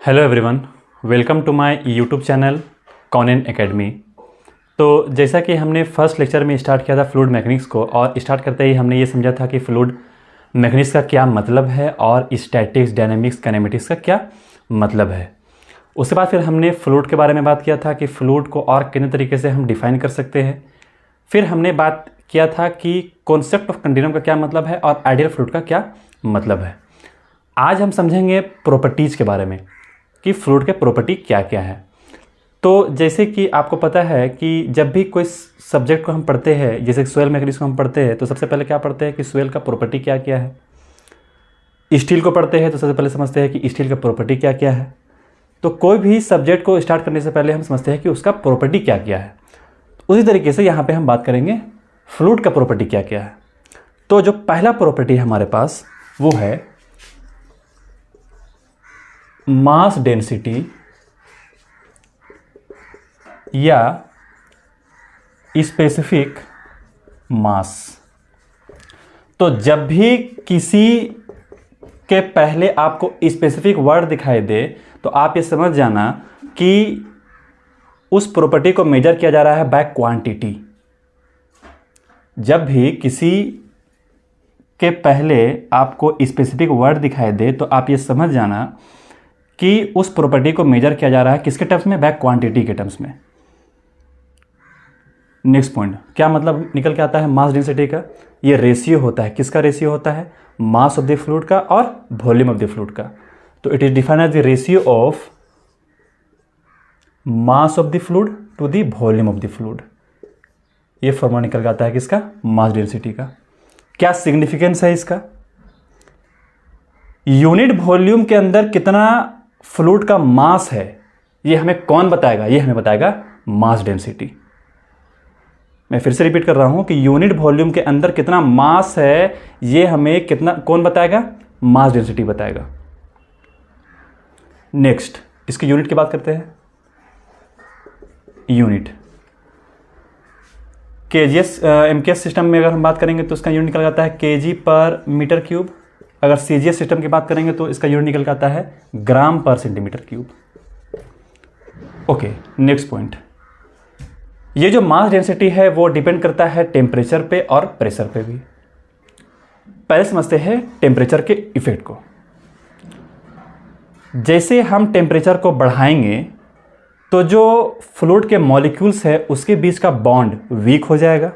Hello everyone, welcome to my YouTube channel कॉनिन academy. तो जैसा कि हमने फर्स्ट लेक्चर में स्टार्ट किया था फ्लूइड मैकेनिक्स को, और स्टार्ट करते ही हमने ये समझा था कि फ्लूइड मैकेनिक्स का क्या मतलब है और स्टैटिक्स, डायनेमिक्स, काइनेमेटिक्स का क्या मतलब है। उसके बाद फिर हमने फ्लूइड के बारे में बात किया था कि फ्लूइड को और कितने तरीके से हम डिफाइन कर सकते हैं। फिर हमने बात किया था कि कॉन्सेप्ट ऑफ कंटिन्यूम का क्या मतलब है और आइडियल फ्लूइड का क्या मतलब है। आज हम समझेंगे प्रॉपर्टीज़ के बारे में कि फ्लूइड के प्रॉपर्टी क्या क्या है। तो जैसे कि आपको पता है कि जब भी कोई सब्जेक्ट को हम पढ़ते हैं, जैसे सोयल मैकेनिक्स को हम पढ़ते हैं, तो सबसे पहले क्या पढ़ते हैं कि सोयल का प्रॉपर्टी क्या क्या है। स्टील को पढ़ते हैं तो सबसे पहले समझते हैं कि स्टील का प्रॉपर्टी क्या क्या है। तो कोई भी सब्जेक्ट को स्टार्ट करने से पहले हम समझते हैं कि उसका प्रॉपर्टी क्या क्या है। उसी तरीके से यहाँ पे हम बात करेंगे फ्लूइड का प्रॉपर्टी क्या क्या है। तो जो पहला प्रॉपर्टी है हमारे पास वो है मास डेंसिटी या स्पेसिफिक मास। तो जब भी किसी के पहले आपको स्पेसिफिक वर्ड दिखाई दे तो आप ये समझ जाना कि उस प्रॉपर्टी को मेजर किया जा रहा है बाय क्वांटिटी। जब भी किसी के पहले आपको स्पेसिफिक वर्ड दिखाई दे तो आप ये समझ जाना कि उस प्रॉपर्टी को मेजर किया जा रहा है किसके टर्म्स में, बाय क्वांटिटी के टर्म्स में। नेक्स्ट पॉइंट, क्या मतलब निकल के आता है मास डेंसिटी का। ये रेशियो होता है, किसका रेशियो होता है, मास ऑफ द फ्लूइड का और वॉल्यूम ऑफ द फ्लूइड का। तो it is defined as the ratio of mass of the fluid to the volume of the fluid. ये फॉर्मूला निकल के आता है किसका, मास डेंसिटी का। क्या सिग्निफिकेंस है इसका, यूनिट वॉल्यूम के अंदर कितना फ्लूइड का मास है ये हमें कौन बताएगा, ये हमें बताएगा मास डेंसिटी। मैं फिर से रिपीट कर रहा हूं कि यूनिट वॉल्यूम के अंदर कितना मास है ये हमें कितना कौन बताएगा, मास डेंसिटी बताएगा। नेक्स्ट, इसकी यूनिट की बात करते हैं। यूनिट केजीएस एमकेएस सिस्टम में अगर हम बात करेंगे तो इसका यूनिट निकल आता है केजी पर मीटर क्यूब। अगर सीजीएस सिस्टम की बात करेंगे तो इसका यूनिट निकल के आता है ग्राम पर centimetre cube. Okay, next point, ये जो मास डेंसिटी है वो डिपेंड करता है टेम्परेचर पे और प्रेशर पे भी। पहले समझते हैं टेम्परेचर के इफेक्ट को। जैसे हम टेम्परेचर को बढ़ाएंगे तो जो फ्लूइड के मॉलिक्यूल्स है उसके बीच का बॉन्ड वीक हो जाएगा।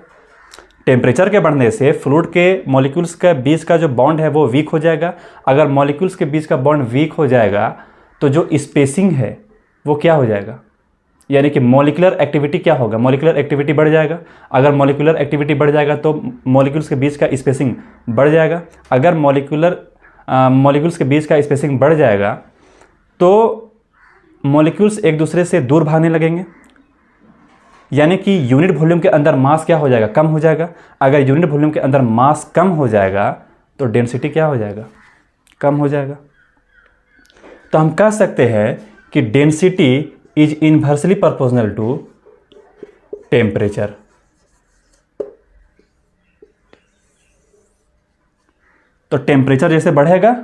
टेम्परेचर के बढ़ने से फ्लूइड के मॉलिक्यूल्स के बीच का जो बॉन्ड है वो वीक हो जाएगा। अगर मॉलिक्यूल्स के बीच का बॉन्ड वीक हो जाएगा तो जो स्पेसिंग है वो क्या हो जाएगा, यानी कि मॉलिक्यूलर एक्टिविटी क्या होगा, मॉलिक्यूलर एक्टिविटी बढ़ जाएगा। अगर मॉलिक्यूलर एक्टिविटी बढ़ जाएगा तो मॉलिक्यूल्स के बीच का स्पेसिंग बढ़ जाएगा। अगर मॉलिक्यूल्स के बीच का स्पेसिंग बढ़ जाएगा तो मॉलिक्यूल्स एक दूसरे से दूर भागने लगेंगे, यानी कि यूनिट वॉल्यूम के अंदर मास क्या हो जाएगा, कम हो जाएगा। अगर यूनिट वॉल्यूम के अंदर मास कम हो जाएगा तो डेंसिटी क्या हो जाएगा, कम हो जाएगा। तो हम कह सकते हैं कि density is inversely proportional to temperature. तो टेम्परेचर जैसे बढ़ेगा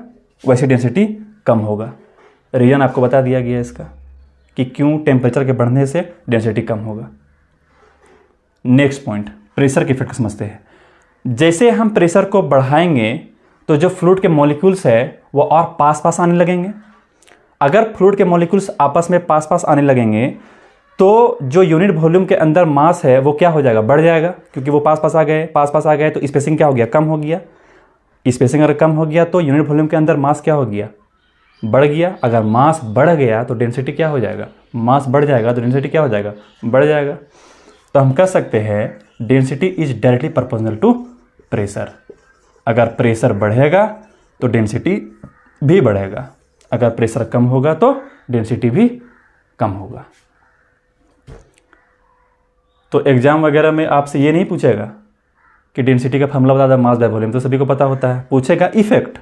वैसे डेंसिटी कम होगा। रीजन आपको बता दिया गया इसका कि क्यों टेम्परेचर के बढ़ने से डेंसिटी कम होगा। नेक्स्ट पॉइंट, प्रेशर के इफेक्ट समझते हैं। जैसे हम प्रेशर को बढ़ाएंगे तो जो फ्लूइड के मॉलिक्यूल्स है वो और पास पास आने लगेंगे। अगर फ्लूइड के मॉलिक्यूल्स आपस में पास पास आने लगेंगे तो जो यूनिट वॉल्यूम के अंदर मास है वो क्या हो जाएगा, बढ़ जाएगा, क्योंकि वो पास पास आ गए तो स्पेसिंग क्या हो गया, कम हो गया। स्पेसिंग अगर कम हो गया तो यूनिट वॉल्यूम के अंदर मास क्या हो गया, बढ़ गया। अगर मास बढ़ गया तो डेंसिटी क्या हो जाएगा, मास बढ़ जाएगा तो डेंसिटी क्या हो जाएगा, बढ़ जाएगा। तो हम कह सकते हैं density is directly proportional to pressure. अगर प्रेशर बढ़ेगा तो डेंसिटी भी बढ़ेगा, अगर प्रेशर कम होगा तो डेंसिटी भी कम होगा। तो एग्जाम वगैरह में आपसे ये नहीं पूछेगा कि डेंसिटी का फॉर्मूला बता दो, मास बाय वॉल्यूम तो सभी को पता होता है। पूछेगा इफेक्ट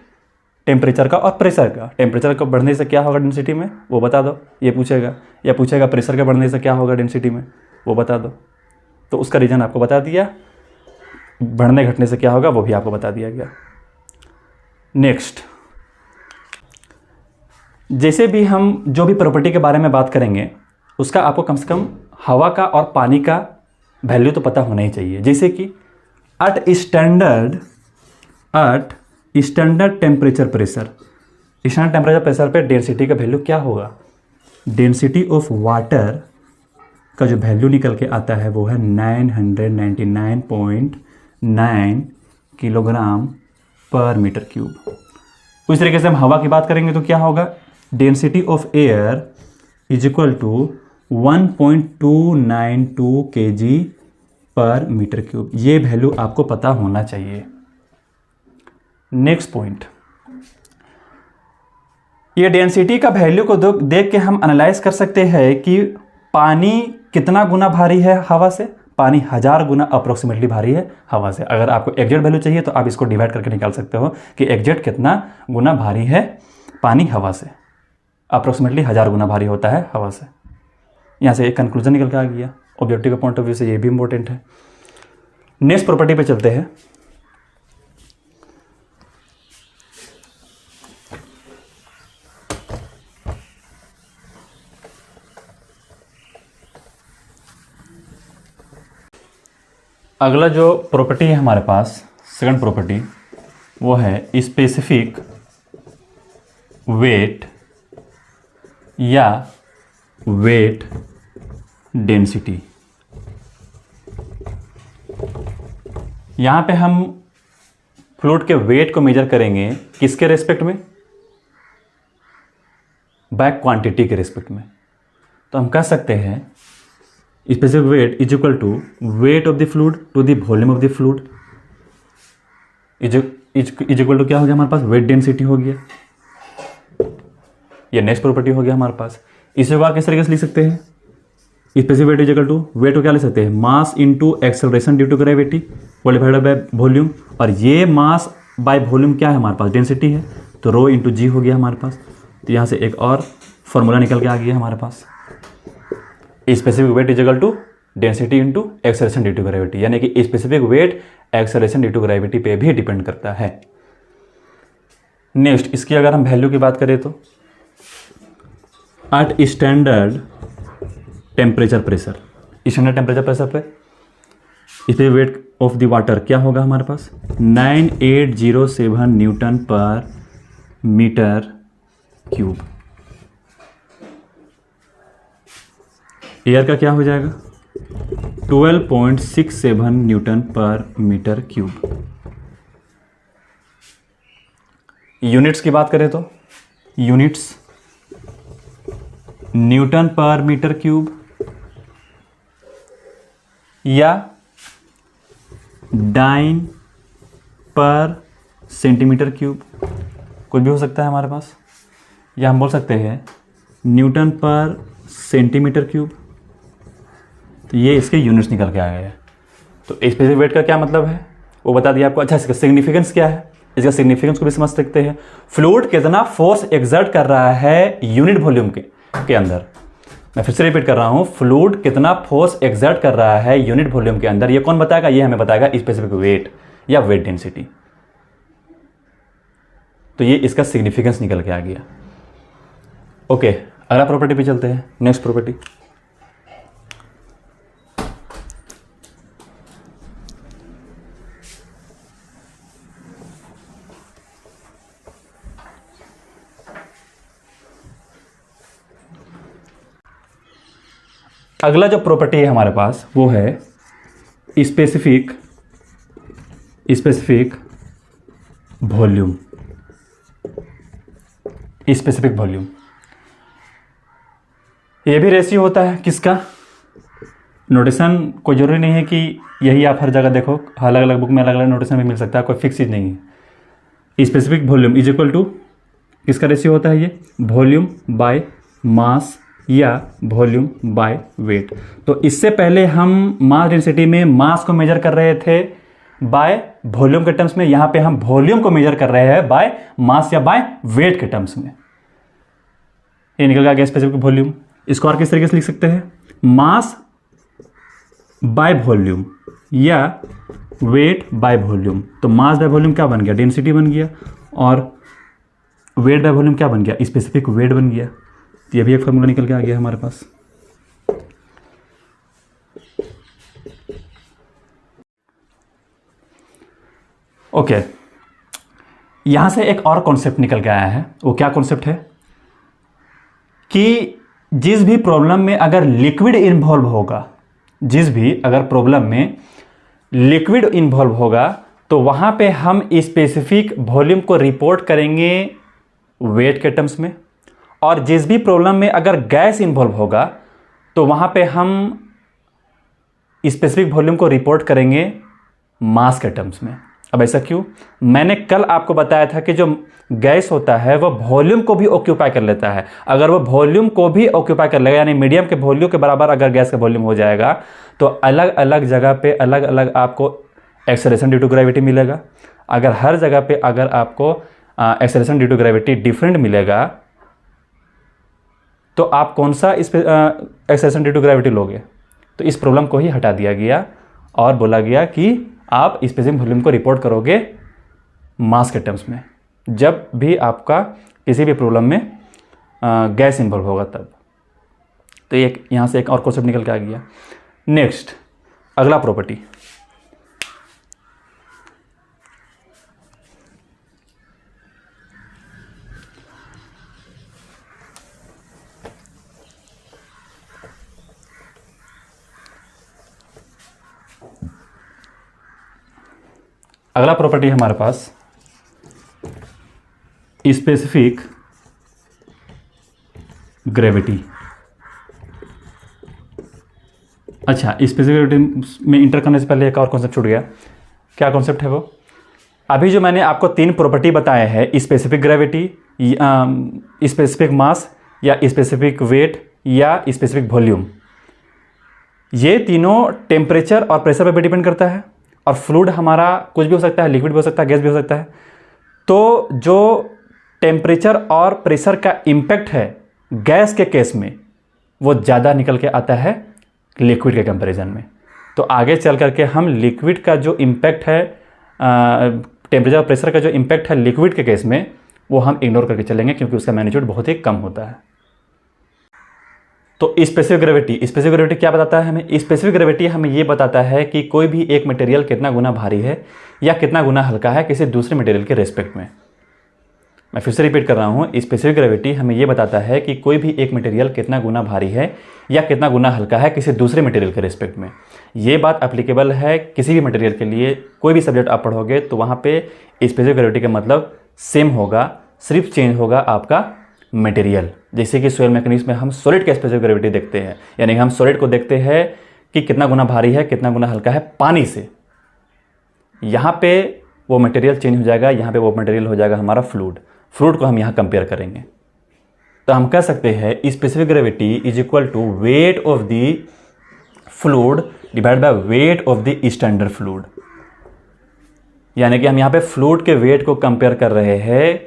टेम्परेचर का और प्रेशर का, टेम्परेचर को बढ़ने से क्या होगा डेंसिटी में वो बता दो, ये पूछेगा। या पूछेगा प्रेशर के बढ़ने से क्या होगा डेंसिटी में वो बता दो। तो उसका रीजन आपको बता दिया, बढ़ने घटने से क्या होगा वो भी आपको बता दिया गया। नेक्स्ट, जैसे भी हम जो भी प्रॉपर्टी के बारे में बात करेंगे उसका आपको कम से कम हवा का और पानी का वैल्यू तो पता होना ही चाहिए। जैसे कि at standard temperature pressure, standard temperature pressure पे डेंसिटी का वैल्यू क्या होगा? डेंसिटी ऑफ वाटर का जो वैल्यू निकल के आता है वो है 999.9 किलोग्राम पर मीटर क्यूब। उस तरीके से हम हवा की बात करेंगे तो क्या होगा? Density of air is equal to 1.292 kg per metre cube. ये वैल्यू आपको पता होना चाहिए। नेक्स्ट पॉइंट, ये डेंसिटी का वैल्यू को देख के हम एनालाइज कर सकते हैं कि पानी कितना गुना भारी है हवा से। पानी 1000 गुना अप्रोक्सीमेटली भारी है हवा से। अगर आपको एग्जैक्ट वैल्यू चाहिए तो आप इसको डिवाइड करके निकाल सकते हो कि एग्जैक्ट कितना गुना भारी है पानी हवा से। अप्रोक्सीमेटली 1000 गुना भारी होता है हवा से। यहाँ से एक कंक्लूजन निकल के आ गया। ऑब्जेक्टिव के पॉइंट ऑफ व्यू से ये भी इंपॉर्टेंट है। नेक्स्ट प्रॉपर्टी पे चलते हैं। अगला जो प्रॉपर्टी है हमारे पास, सेकंड प्रॉपर्टी, वो है स्पेसिफिक वेट या वेट डेंसिटी। यहाँ पे हम फ्लूइड के वेट को मेजर करेंगे किसके रेस्पेक्ट में? बाय क्वांटिटी के रेस्पेक्ट में। तो हम कह सकते हैं specific weight is equal to weight of the fluid to the volume of the fluid is equal to क्या हो गया हमारे पास? वेट डेंसिटी हो गया। ये नेक्स्ट प्रॉपर्टी हो गया हमारे पास। इसे को आप किस तरीके से लिख सकते हैं? Specific weight is equal to weight को क्या लिख सकते हैं? Mass into acceleration due to gravity divided by volume. और ये मास बाय वॉल्यूम क्या है हमारे पास? डेंसिटी है। तो रो इंटू जी हो गया हमारे पास। तो यहाँ से एक और फॉर्मूला निकल के आ गया हमारे पास। Specific weight is equal to density into acceleration due to gravity, यानी कि specific weight acceleration due to gravity पे भी डिपेंड करता है। नेक्स्ट, इसकी अगर हम वैल्यू की बात करें तो at standard temperature pressure, standard temperature pressure पे specific weight of the water क्या होगा हमारे पास? 9807 newton per metre cube. Air का क्या हो जाएगा? 12.67 Newton per metre cube. Units की बात करें तो units Newton per metre cube या डाइन पर सेंटीमीटर क्यूब, कुछ भी हो सकता है हमारे पास। या हम बोल सकते हैं न्यूटन पर सेंटीमीटर क्यूब। तो ये इसके यूनिट्स निकल के आ गए हैं। तो स्पेसिफिक वेट का क्या मतलब है वो बता दिया आपको। अच्छा, इसका सिग्निफिकेंस क्या है? इसका सिग्निफिकेंस को भी समझ सकते हैं। फ्लूइड कितना फोर्स एक्सर्ट कर रहा है यूनिट वॉल्यूम के अंदर। मैं फिर से रिपीट कर रहा हूं, फ्लूइड कितना फोर्स एक्सर्ट कर रहा है यूनिट वॉल्यूम के अंदर, ये कौन बताएगा? ये हमें बताएगा स्पेसिफिक वेट या वेट डेंसिटी। तो ये इसका सिग्निफिकेंस निकल के आ गया। ओके, अगला प्रॉपर्टी पे चलते हैं। नेक्स्ट प्रॉपर्टी, अगला जो प्रॉपर्टी है हमारे पास वो है स्पेसिफिक वॉल्यूम। स्पेसिफिक वॉल्यूम ये भी रेशियो होता है किसका? नोटेशन कोई जरूरी नहीं है कि यही आप हर जगह देखो, अलग अलग बुक में अलग अलग नोटेशन भी मिल सकता है, कोई फिक्स चीज़ नहीं है। Specific volume is equal to किसका रेशियो होता है? ये वॉल्यूम बाय मास या वॉल्यूम बाय वेट। तो इससे पहले हम मास डेंसिटी में मास को मेजर कर रहे थे बाय वॉल्यूम के टर्म्स में, यहां पे हम वॉल्यूम को मेजर कर रहे हैं बाय मास या बाय वेट के टर्म्स में। ये निकल गया स्पेसिफिक वॉल्यूम। इसको और किस तरीके से लिख सकते हैं? मास बाय वॉल्यूम या वेट बाय वॉल्यूम। तो मास बाय वॉल्यूम क्या बन गया? डेंसिटी बन गया। और वेट बाय वॉल्यूम क्या बन गया, स्पेसिफिक वेट बन गया। तो ये भी एक फॉर्मूला निकल के आ गया हमारे पास। ओके, यहां से एक और कॉन्सेप्ट निकल के आया है। वो क्या कॉन्सेप्ट है कि जिस भी प्रॉब्लम में अगर लिक्विड इन्वॉल्व होगा, जिस भी अगर प्रॉब्लम में लिक्विड इन्वॉल्व होगा, तो वहां पे हम स्पेसिफिक वॉल्यूम को रिपोर्ट करेंगे वेट के टर्म्स में, और जिस भी प्रॉब्लम में अगर गैस इन्वॉल्व होगा तो वहां पे हम स्पेसिफिक वॉल्यूम को रिपोर्ट करेंगे मास के टर्म्स में। अब ऐसा क्यों? मैंने कल आपको बताया था कि जो गैस होता है वह वॉल्यूम को भी ऑक्यूपाई कर लेता है। अगर वह वॉल्यूम को भी ऑक्यूपाई कर लेगा, यानी मीडियम के वॉल्यूम के बराबर अगर गैस का वॉल्यूम हो जाएगा, तो अलग अलग जगह पे अलग अलग आपको एक्सेलरेशन ड्यू टू ग्रेविटी मिलेगा। अगर हर जगह पे अगर आपको acceleration due to gravity different मिलेगा, तो आप कौन सा एक्सेलरेशन ड्यू टू ग्रेविटी लोगे? तो इस प्रॉब्लम को ही हटा दिया गया और बोला गया कि आप स्पेसिफिक वॉल्यूम को रिपोर्ट करोगे मास के टर्म्स में, जब भी आपका किसी भी प्रॉब्लम में गैस इन्वॉल्व होगा तब। तो एक यहाँ से एक और कॉन्सेप्ट निकल के आ गया। नेक्स्ट, अगला प्रॉपर्टी, अगला प्रॉपर्टी हमारे पास स्पेसिफिक ग्रेविटी। अच्छा, स्पेसिफिक ग्रेविटी में इंटर करने से पहले एक और कॉन्सेप्ट छूट गया। क्या कॉन्सेप्ट है वो? अभी जो मैंने आपको 3 प्रॉपर्टी बताए हैं, स्पेसिफिक ग्रेविटी, स्पेसिफिक मास या स्पेसिफिक वेट या स्पेसिफिक वॉल्यूम, ये तीनों टेम्परेचर और प्रेशर पर भी डिपेंड करता है। और फ्लूइड हमारा कुछ भी हो सकता है, लिक्विड भी हो सकता है, गैस भी हो सकता है। तो जो टेम्परेचर और प्रेशर का इम्पैक्ट है गैस के केस में, वो ज़्यादा निकल के आता है लिक्विड के कंपैरिजन में। तो आगे चल करके हम लिक्विड का जो इम्पैक्ट है, टेम्परेचर और प्रेशर का जो इम्पैक्ट है लिक्विड के केस में, वो हम इग्नोर करके चलेंगे, क्योंकि उसका मैग्नीट्यूड बहुत ही कम होता है। तो स्पेसिफिक ग्रेविटी क्या बताता है हमें? स्पेसिफिक ग्रेविटी हमें ये बताता है कि कोई भी एक मटेरियल कितना गुना भारी है या कितना गुना हल्का है किसी दूसरे मटेरियल के रेस्पेक्ट में। मैं फिर से रिपीट कर रहा हूँ, स्पेसिफिक ग्रेविटी हमें ये बताता है कि कोई भी एक मटेरियल कितना गुना भारी है या कितना गुना हल्का है किसी दूसरे मटेरियल के रेस्पेक्ट में। ये बात एप्लीकेबल है किसी भी मटेरियल के लिए। कोई भी सब्जेक्ट आप पढ़ोगे तो वहाँ पे स्पेसिफिक ग्रेविटी का मतलब सेम होगा, सिर्फ चेंज होगा आपका मटेरियल। जैसे कि सॉइल मैकेनिक्स में हम सॉलिड के स्पेसिफिक ग्रेविटी देखते हैं, यानी हम सॉलिड को देखते हैं कि कितना गुना भारी है, कितना गुना हल्का है पानी से। यहाँ पे वो मटेरियल चेंज हो जाएगा, यहाँ पे वो मटेरियल हो जाएगा हमारा फ्लूइड को हम यहाँ कंपेयर करेंगे। तो हम कह सकते हैं specific gravity is equal to weight of the fluid divide by weight of the standard fluid. यानी कि हम यहाँ पे फ्लूइड के वेट को कंपेयर कर रहे हैं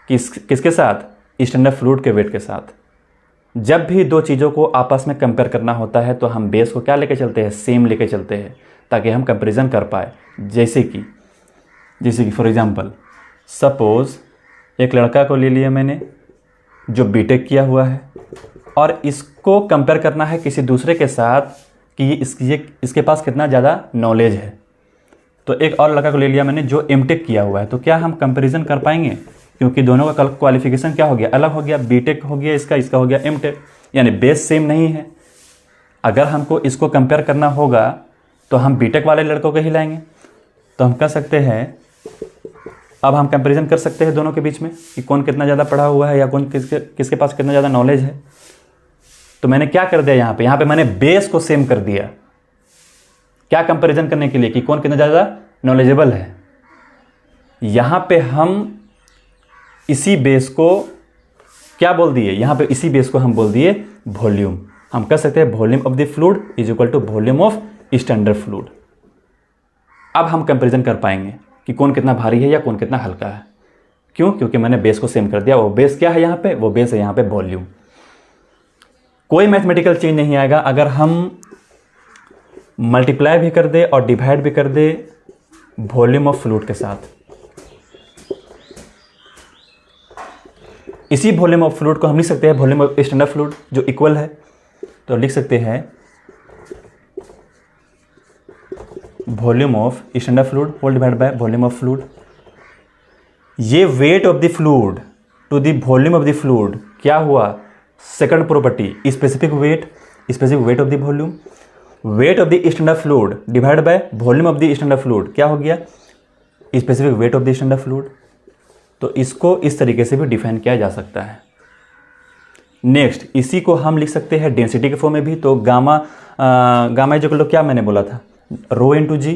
किसके साथ? स्टैंडर्ड फ्लूइड के वेट के साथ। जब भी दो चीज़ों को आपस में कंपेयर करना होता है तो हम बेस को क्या लेके चलते हैं? सेम लेके चलते हैं, ताकि हम कंपैरिजन कर पाए। जैसे कि फॉर एग्जांपल सपोज एक लड़का को ले लिया मैंने जो बीटेक किया हुआ है, और इसको कंपेयर करना है किसी दूसरे के साथ कि इसके पास कितना ज़्यादा नॉलेज है। तो एक और लड़का को ले लिया मैंने जो एमटेक किया हुआ है, तो क्या हम कंपैरिजन कर पाएंगे? क्योंकि दोनों का क्वालिफिकेशन क्या हो गया? अलग हो गया। बीटेक हो गया इसका हो गया एमटेक, यानी बेस सेम नहीं है। अगर हमको इसको कंपेयर करना होगा तो हम बीटेक वाले लड़कों को ही लाएंगे। तो हम कह सकते हैं, अब हम कंपैरिजन कर सकते हैं दोनों के बीच में कि कौन कितना ज़्यादा पढ़ा हुआ है या कौन किसके पास कितना ज़्यादा नॉलेज है। तो मैंने क्या कर दिया यहाँ पे मैंने बेस को सेम कर दिया। क्या कंपैरिजन करने के लिए कि कौन कितना ज़्यादा नॉलेजेबल है। यहाँ पे हम इसी बेस को क्या बोल दिए? यहाँ पे इसी बेस को हम बोल दिए वॉल्यूम। हम कह सकते हैं volume of the fluid is equal to volume of standard fluid. अब हम कंपैरिजन कर पाएंगे कि कौन कितना भारी है या कौन कितना हल्का है। क्यों? क्योंकि मैंने बेस को सेम कर दिया। वो बेस क्या है यहाँ पे? वो बेस है यहाँ पे वॉल्यूम। कोई मैथमेटिकल चेंज नहीं आएगा अगर हम मल्टीप्लाई भी कर दे और डिवाइड भी कर दे वॉल्यूम ऑफ फ्लूइड के साथ। इसी वॉल्यूम ऑफ फ्लूइड को हम लिख सकते हैं वॉल्यूम ऑफ स्टैंडर्ड फ्लूइड, जो इक्वल है, तो लिख सकते हैं volume of standard fluid whole divide by volume of fluid. ये weight of the fluid to the volume of the fluid क्या हुआ, second property, specific weight of the volume, weight of the standard fluid divide by volume of the standard fluid क्या हो गया, specific weight of the standard fluid. तो इसको इस तरीके से भी डिफाइन किया जा सकता है। नेक्स्ट, इसी को हम लिख सकते हैं डेंसिटी के फॉर्म में भी। तो गामा जो क्या मैंने बोला था, रो इंटू जी,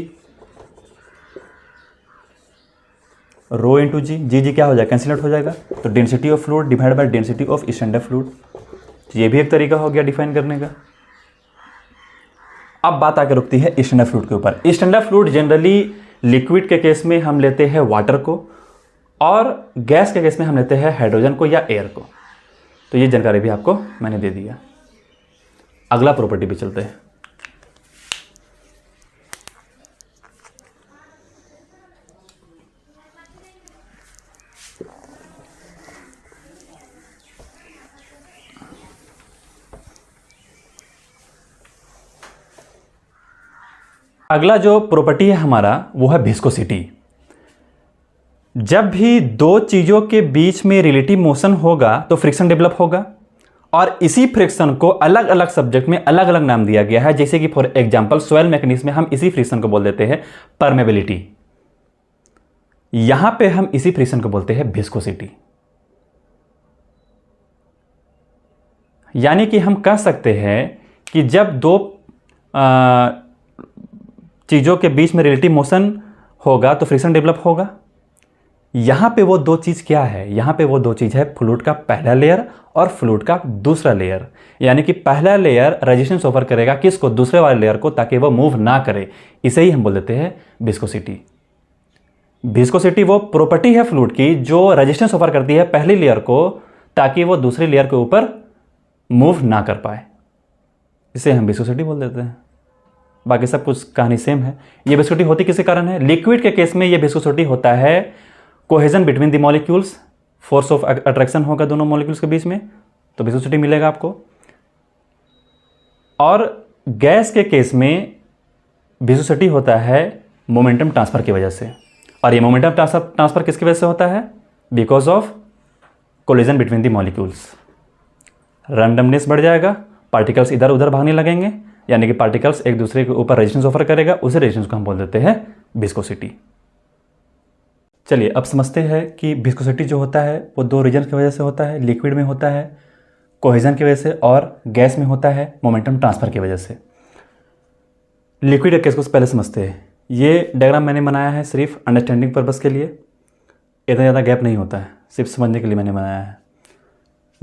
जी क्या हो जाएगा, कैंसिल आउट हो जाएगा। तो density of fluid divide bye density of standard fluid, ये भी एक तरीका हो गया डिफाइन करने का। अब बात आकर रुकती है स्टैंडर्ड फ्लूइड के ऊपर। स्टैंडर्ड फ्लूइड जनरली लिक्विड के केस में हम लेते हैं वाटर को, और गैस के केस में हम लेते हैं हाइड्रोजन को या एयर को। तो ये जानकारी भी आपको मैंने दे दिया। अगला प्रॉपर्टी पे चलते हैं। अगला जो प्रॉपर्टी है हमारा वो है विस्कोसिटी। जब भी दो चीजों के बीच में रिलेटिव मोशन होगा तो फ्रिक्शन डेवलप होगा, और इसी फ्रिक्शन को अलग अलग सब्जेक्ट में अलग अलग नाम दिया गया है। जैसे कि फॉर एग्जांपल सॉइल मैकेनिक्स में हम इसी फ्रिक्शन को बोल देते हैं परमेबिलिटी, यहां पे हम इसी फ्रिक्शन को बोलते हैं विस्कोसिटी। यानी कि हम कह सकते हैं कि जब दो चीजों के बीच में रिलेटिव मोशन होगा तो फ्रिक्शन डेवलप होगा। यहां पे वो दो चीज क्या है, यहां पे वो दो चीज है फ्लूइड का पहला लेयर और फ्लूइड का दूसरा लेयर। यानी कि पहला लेयर रेजिस्टेंस ऑफर करेगा किसको, दूसरे वाले लेयर को, ताकि वो मूव ना करे। इसे ही हम बोल देते हैं विस्कोसिटी। विस्कोसिटी वो प्रॉपर्टी है फ्लूइड की जो रेजिस्टेंस ऑफर करती है पहली लेयर को, ताकि वो दूसरी लेयर के ऊपर मूव ना कर पाए। इसे हम विस्कोसिटी बोल देते हैं। बाकी सब कुछ कहानी सेम है। ये विस्कोसिटी होती किसके कारण है, लिक्विड के केस में ये विस्कोसिटी होता है cohesion between the molecules, force of attraction होगा दोनों मॉलिक्यूल्स के बीच में, तो विस्कोसिटी मिलेगा आपको। और गैस के केस में विस्कोसिटी होता है मोमेंटम ट्रांसफर की वजह से। और ये मोमेंटम ट्रांसफर किसकी वजह से होता है, because of collision between the molecules. Randomness बढ़ जाएगा, पार्टिकल्स इधर उधर भागने लगेंगे, यानी कि पार्टिकल्स एक दूसरे के ऊपर रेजिस्टेंस ऑफर करेगा, उसी रेजिस्टेंस को हम बोल देते हैं विस्कोसिटी। चलिए अब समझते हैं कि विस्कोसिटी जो होता है वो दो रीजन की वजह से होता है। लिक्विड में होता है कोहेजन की वजह से, और गैस में होता है मोमेंटम ट्रांसफर की वजह से। लिक्विड के केस को पहले समझते हैं। ये डायग्राम मैंने बनाया है सिर्फ अंडरस्टैंडिंग पर्पस के लिए, इतना ज़्यादा गैप नहीं होता है, सिर्फ समझने के लिए मैंने बनाया है।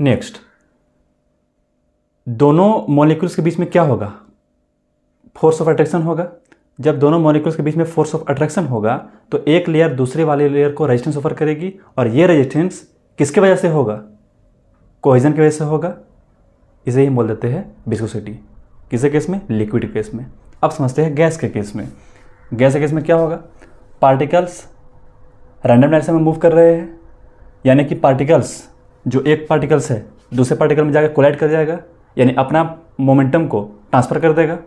नेक्स्ट, दोनों मॉलिक्यूल्स के बीच में क्या होगा, फोर्स ऑफ अट्रैक्शन होगा। जब दोनों मॉलिक्यूल्स के बीच में फोर्स ऑफ अट्रैक्शन होगा तो एक लेयर दूसरे वाले लेयर को रेजिस्टेंस ऑफर करेगी, और ये रेजिस्टेंस किसके वजह से होगा, कोहेजन की वजह से होगा। इसे ही बोल देते हैं विस्कोसिटी। किसके केस में, लिक्विड केस में। अब समझते हैं गैस के केस में। गैस के केस में क्या होगा, पार्टिकल्स रैंडम डायरेक्शन में मूव कर रहे हैं, यानी कि पार्टिकल्स जो एक पार्टिकल्स है दूसरे पार्टिकल में जाकर कोलाइड कर जाएगा, यानी अपना मोमेंटम को ट्रांसफर कर देगा।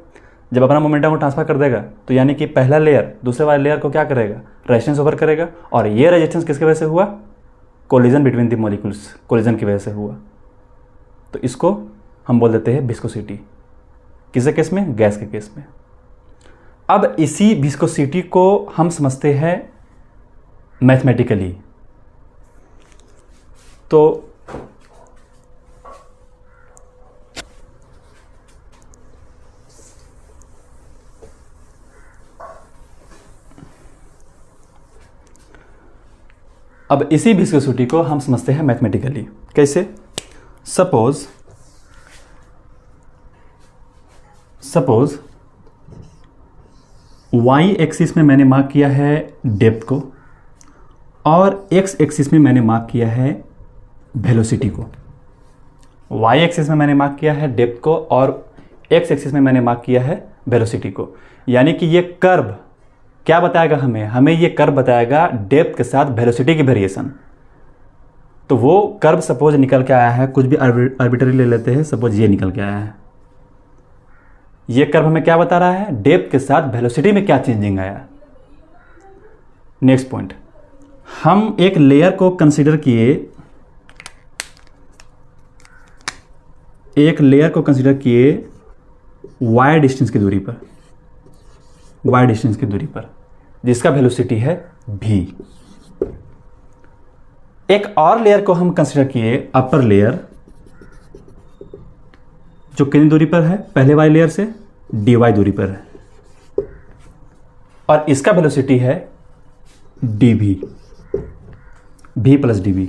जब अपना मोमेंटम को ट्रांसफर कर देगा तो यानी कि पहला लेयर दूसरे वाले लेयर को क्या करेगा, रेजिस्टेंस ओवर करेगा, और ये रेजिस्टेंस किसकी वजह से हुआ, collision between the molecules, collision की वजह से हुआ। तो इसको हम बोल देते हैं विस्कोसिटी। किसके केस में, गैस के केस में। अब इसी विस्कोसिटी को हम समझते हैं मैथमेटिकली। तो अब इसी विस्कोसिटी को हम समझते हैं मैथमेटिकली। कैसे, सपोज वाई एक्सिस में मैंने मार्क किया है डेप्थ को, और एक्स एक्सिस में मैंने मार्क किया है वेलोसिटी को। वाई एक्सिस में मैंने मार्क किया है डेप्थ को, और एक्स एक्सिस में मैंने मार्क किया है वेलोसिटी को। यानी कि ये कर्व क्या बताएगा, हमें ये कर्व बताएगा डेप्थ के साथ वेलोसिटी की वेरिएशन। तो वो कर्व सपोज निकल के आया है, कुछ भी आर्बिट्ररी ले लेते हैं, सपोज ये निकल के आया है। ये कर्व हमें क्या बता रहा है? डेप्थ के साथ वेलोसिटी में क्या चेंजिंग आया। नेक्स्ट पॉइंट, हम एक लेयर को कंसीडर किए, एक लेयर को कंसीडर किए वाई डिस्टेंस की दूरी पर, वाई डिस्टेंस की दूरी पर, जिसका वेलोसिटी है v। एक और लेयर को हम कंसीडर किए अपर लेयर, जो कितनी दूरी पर है? पहले वाली लेयर से dy दूरी पर है, और इसका वेलोसिटी है dv, v प्लस dv।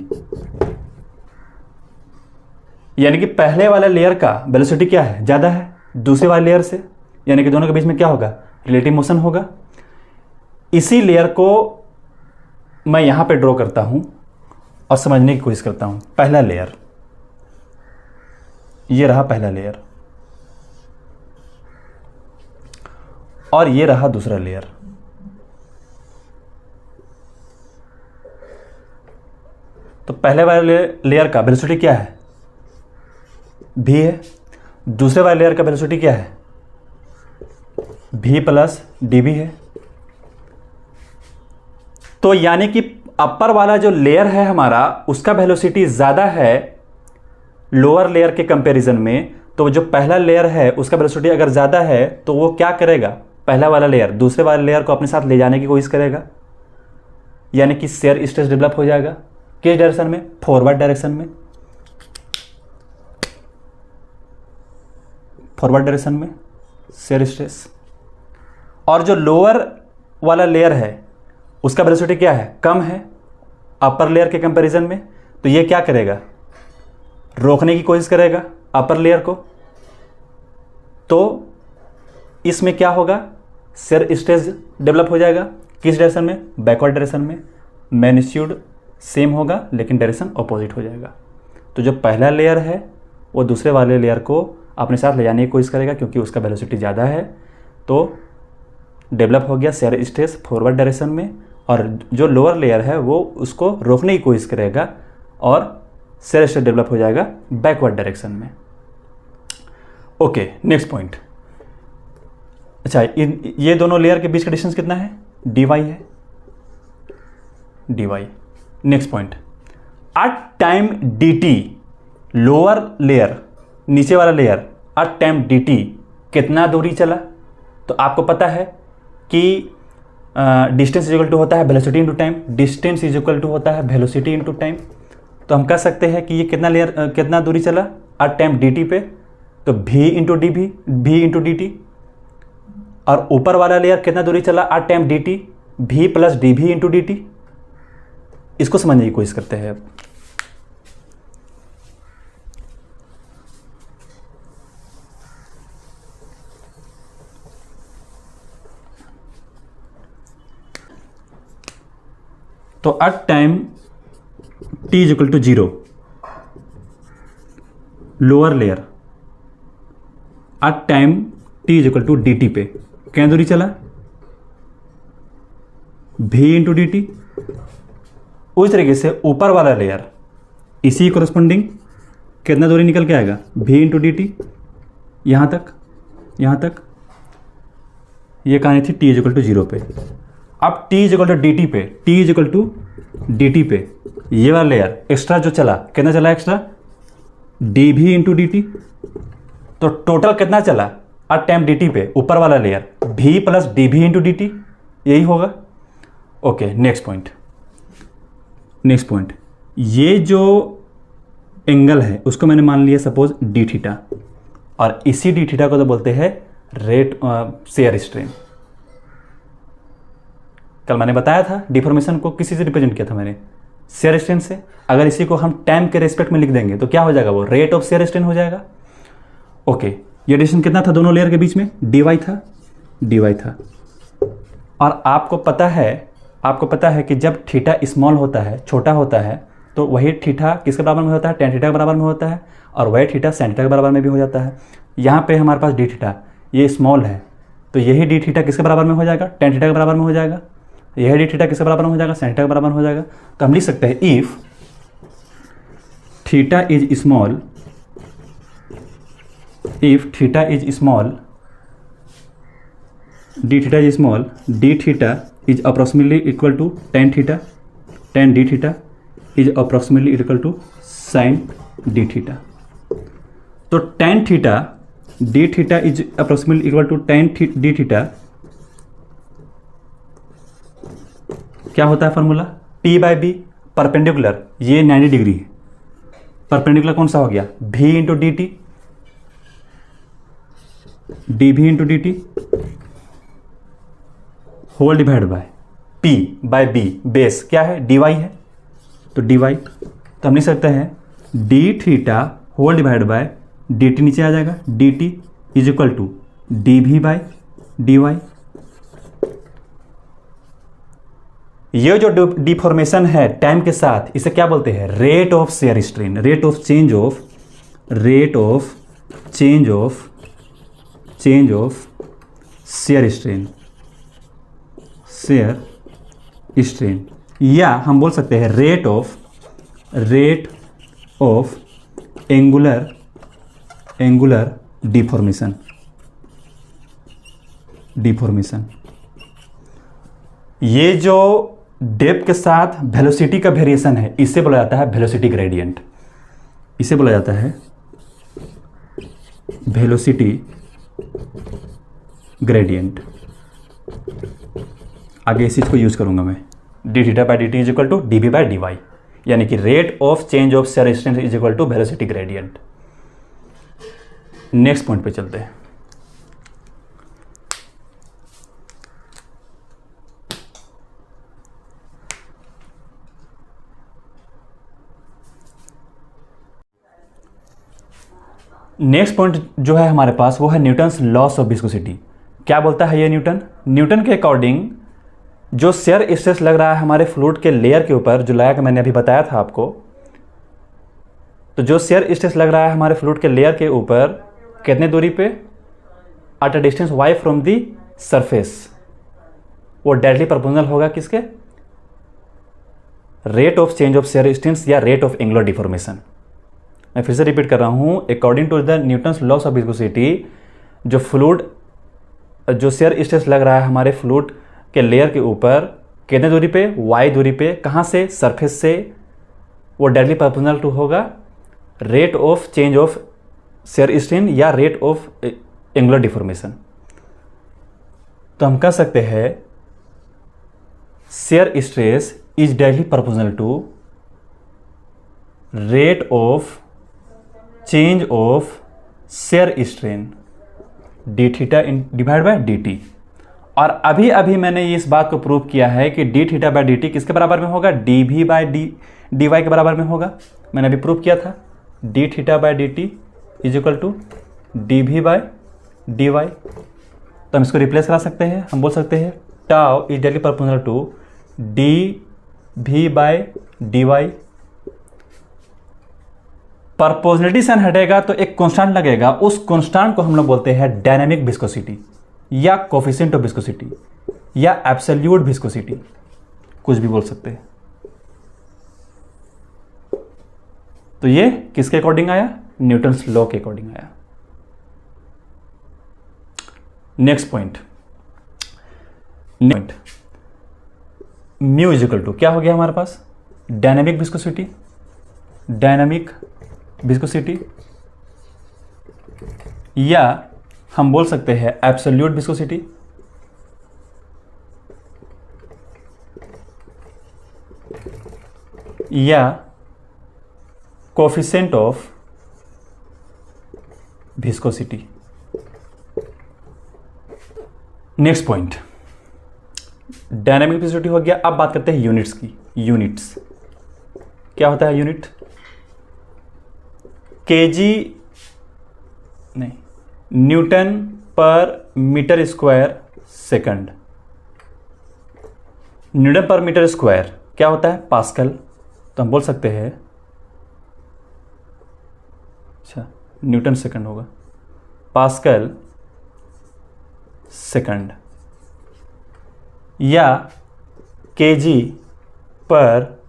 यानी कि पहले वाले लेयर का वेलोसिटी क्या है? ज़्यादा है दूसरे वाले लेयर से, यानी कि दोनों के बीच में क्या होगा? रिलेटिव मोशन होगा। इसी लेयर को मैं यहां पे ड्रॉ करता हूं और समझने की कोशिश करता हूं। पहला लेयर, ये रहा पहला लेयर, और ये रहा दूसरा लेयर। तो पहले वाले लेयर का वेलोसिटी क्या है? v है। दूसरे वाले लेयर का वेलोसिटी क्या है? v प्लस dv है। तो यानी कि अपर वाला जो लेयर है हमारा, उसका वेलोसिटी ज़्यादा है लोअर लेयर के कंपैरिजन में। तो जो पहला लेयर है उसका वेलोसिटी अगर ज़्यादा है तो वो क्या करेगा? पहला वाला लेयर दूसरे वाले लेयर को अपने साथ ले जाने की कोशिश करेगा, यानी कि शेयर स्ट्रेस डेवलप हो जाएगा। किस डायरेक्शन में? फॉरवर्ड डायरेक्शन में, फॉरवर्ड डायरेक्शन में शेयर स्ट्रेस। और जो लोअर वाला लेयर है उसका वेलोसिटी क्या है? कम है अपर लेयर के कंपैरिजन में। तो ये क्या करेगा? रोकने की कोशिश करेगा अपर लेयर को। तो इसमें क्या होगा? शेयर स्ट्रेस डेवलप हो जाएगा। किस डायरेक्शन में? बैकवर्ड डायरेक्शन में। मैग्नीट्यूड सेम होगा लेकिन डायरेक्शन अपोजिट हो जाएगा। तो जो पहला लेयर है वो दूसरे वाले लेयर को अपने साथ ले जाने की कोशिश करेगा, क्योंकि उसका वेलोसिटी ज़्यादा है। तो डेवलप हो गया शेयर स्ट्रेस फॉरवर्ड डायरेक्शन में, और जो लोअर लेयर है वो उसको रोकने की कोशिश करेगा और शेयर स्ट्रेस डेवलप हो जाएगा बैकवर्ड डायरेक्शन में। Okay, next point. अच्छा, ये दोनों लेयर के बीच का डिस्टेंस कितना है? dy है, dy। Next point, at time dt, lower layer नीचे वाला लेयर एट टाइम dt कितना दूरी चला? तो आपको पता है कि डिस्टेंस इज इक्वल टू होता है velocity into time, distance is equal to होता है वेलोसिटी इंटू टाइम। तो हम कह सकते हैं कि ये कितना दूरी चला एट टाइम dt पे? तो v into dv, v into dt। और ऊपर वाला लेयर कितना दूरी चला at time dt? v plus dv into dt। इसको समझने की कोशिश करते हैं अब। तो at time t is equal to 0, lower layer at time t is equal to dt पे क्या दूरी चला? v into dt। उस तरीके से ऊपर वाला लेयर इसी कोरस्पॉन्डिंग कितना दूरी निकल के आएगा? v into dt। यहाँ तक, यहाँ तक ये कहानी थी t इज इक्वल टू 0 पे। अब t is equal to dt पे, t is equal to dt पे ये वाला लेयर एक्स्ट्रा जो चला, कितना चला एक्स्ट्रा? dv into dt। तो टोटल कितना चला एट टाइम dt पे ऊपर वाला layer? v plus dv into dt, यही होगा। Okay, next point. Next point, ये जो एंगल है उसको मैंने मान लिया सपोज d थीटा, और इसी d थीटा को तो बोलते हैं रेट शेयर स्ट्रेन। कल मैंने बताया था डिफॉर्मेशन को किसी से रिप्रेजेंट किया था मैंने, शेयर स्ट्रेन से। अगर इसी को हम टाइम के रेस्पेक्ट में लिख देंगे तो क्या हो जाएगा? वो रेट ऑफ शेयर स्ट्रेन हो जाएगा। ओके, ये डिस्टेंस कितना था दोनों लेयर के बीच में? dy था, dy था। और आपको पता है कि जब थीटा स्मॉल होता है, छोटा होता है, तो वही थीटा किसके बराबर में होता है? tan थीटा के बराबर में होता है, और वही थीटा sin थीटा के बराबर में भी हो जाता है। यहाँ पे हमारे पास d थीटा ये स्मॉल है, तो यही d थीटा किसके बराबर में हो जाएगा? tan थीटा के बराबर में हो जाएगा। यही d थीटा किसके बराबर में हो जाएगा? sin थीटा के बराबर में हो जाएगा। तो हम लिख सकते हैं if theta is small, if theta is small, d theta is small, d theta is approximately equal to tan theta, tan d theta is approximately equal to sin d theta. तो tan theta d theta is approximately equal to tan d theta क्या होता है फॉर्मूला? p by बी, perpendicular ये 90 degree है, perpendicular कौन सा हो गया? v into d t, d v into d t whole divide by p by b, base क्या है? डी वाई है, तो डी वाई, तो हम लिख सकते हैं d theta whole divide by d t, नीचे आ जाएगा d t is equal to d v by d y. ये जो डिफॉर्मेशन है टाइम के साथ, इसे क्या बोलते हैं? Rate of shear strain, rate of change of shear strain, या हम बोल सकते हैं रेट ऑफ एंगुलर डिफॉर्मेशन। ये जो डेप्थ के साथ वेलोसिटी का वेरिएशन है, इसे बोला जाता है वेलोसिटी ग्रेडियंट, इसे बोला जाता है वेलोसिटी ग्रेडियंट। आगे इस चीज को यूज करूंगा मैं, d theta by d t is equal to d b by d y, यानी कि rate of change of shear strain is equal to velocity gradient. Next point पे चलते हैं। नेक्स्ट पॉइंट जो है हमारे पास वो है न्यूटन्स लॉस ऑफ विस्कोसिटी। क्या बोलता है ये न्यूटन के अकॉर्डिंग जो शेयर स्ट्रेस लग रहा है हमारे फ्लूइड के लेयर के ऊपर, जो लाया कि मैंने अभी बताया था आपको, तो जो शेयर स्ट्रेस लग रहा है हमारे फ्लूइड के लेयर के ऊपर कितने दूरी पे? At a distance y from the surface, वो डायरेक्टली प्रोपोर्शनल होगा किसके? Rate of change of shear stress या रेट ऑफ एंगुलर डिफॉर्मेशन। मैं फिर से रिपीट कर रहा हूं, according to the Newton's laws of viscosity, जो फ्लूइड जो शेयर स्ट्रेस लग रहा है हमारे फ्लूइड के लेयर के ऊपर कितने दूरी पे? y दूरी पे, कहां से? सरफेस से, वो डायरेक्टली प्रोपोर्शनल टू होगा rate of change of shear strain या रेट ऑफ एंगुलर डिफॉर्मेशन। तो हम कह सकते हैं shear stress is directly proportional to rate of change of shear strain d theta divide by d t. और अभी अभी मैंने इस बात को प्रूव किया है कि d theta by d t किसके बराबर में होगा? D v by d y के बराबर में होगा। मैंने अभी प्रूव किया था d theta by d t is equal to d v by d y. तो हम इसको रिप्लेस करा सकते हैं, हम बोल सकते हैं tau is directly proportional to d v by d y. Proportionality sign हटेगा तो एक कांस्टेंट लगेगा, उस कांस्टेंट को हम लोग बोलते हैं डायनामिक विस्कोसिटी या कोफिशिएंट ऑफ विस्कोसिटी या एब्सोल्यूट विस्कोसिटी, कुछ भी बोल सकते हैं। तो ये किसके अकॉर्डिंग आया? न्यूटन्स लॉ के अकॉर्डिंग आया। Next point mu is equal to क्या हो गया हमारे पास? डायनामिक विस्कोसिटी या हम बोल सकते हैं एब्सोल्यूट विस्कोसिटी। या coefficient of viscosity. Next point dynamic viscosity हो गया। अब बात करते हैं यूनिट्स की। यूनिट्स क्या होता है? यूनिट केजी नहीं, Newton per metre square second. Newton per metre square क्या होता है? पास्कल। तो हम बोल सकते हैं अच्छा न्यूटन सेकंड होगा, पास्कल सेकंड। या केजी पर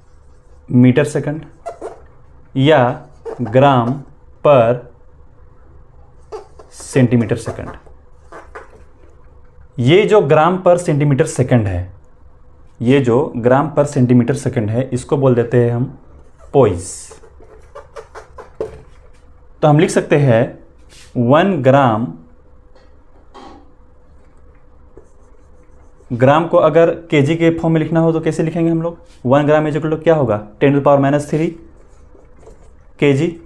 मीटर सेकंड या ग्राम पर सेंटीमीटर सेकंड। ये जो ग्राम पर सेंटीमीटर सेकंड है, ये जो ग्राम पर सेंटीमीटर सेकंड है, इसको बोल देते हैं हम पोइस। तो हम लिख सकते हैं 1 ग्राम, ग्राम को अगर केजी के फॉर्म में लिखना हो तो कैसे लिखेंगे हम लोग? 1 ग्राम इज इक्वल टू क्या होगा? 10⁻³ केजी,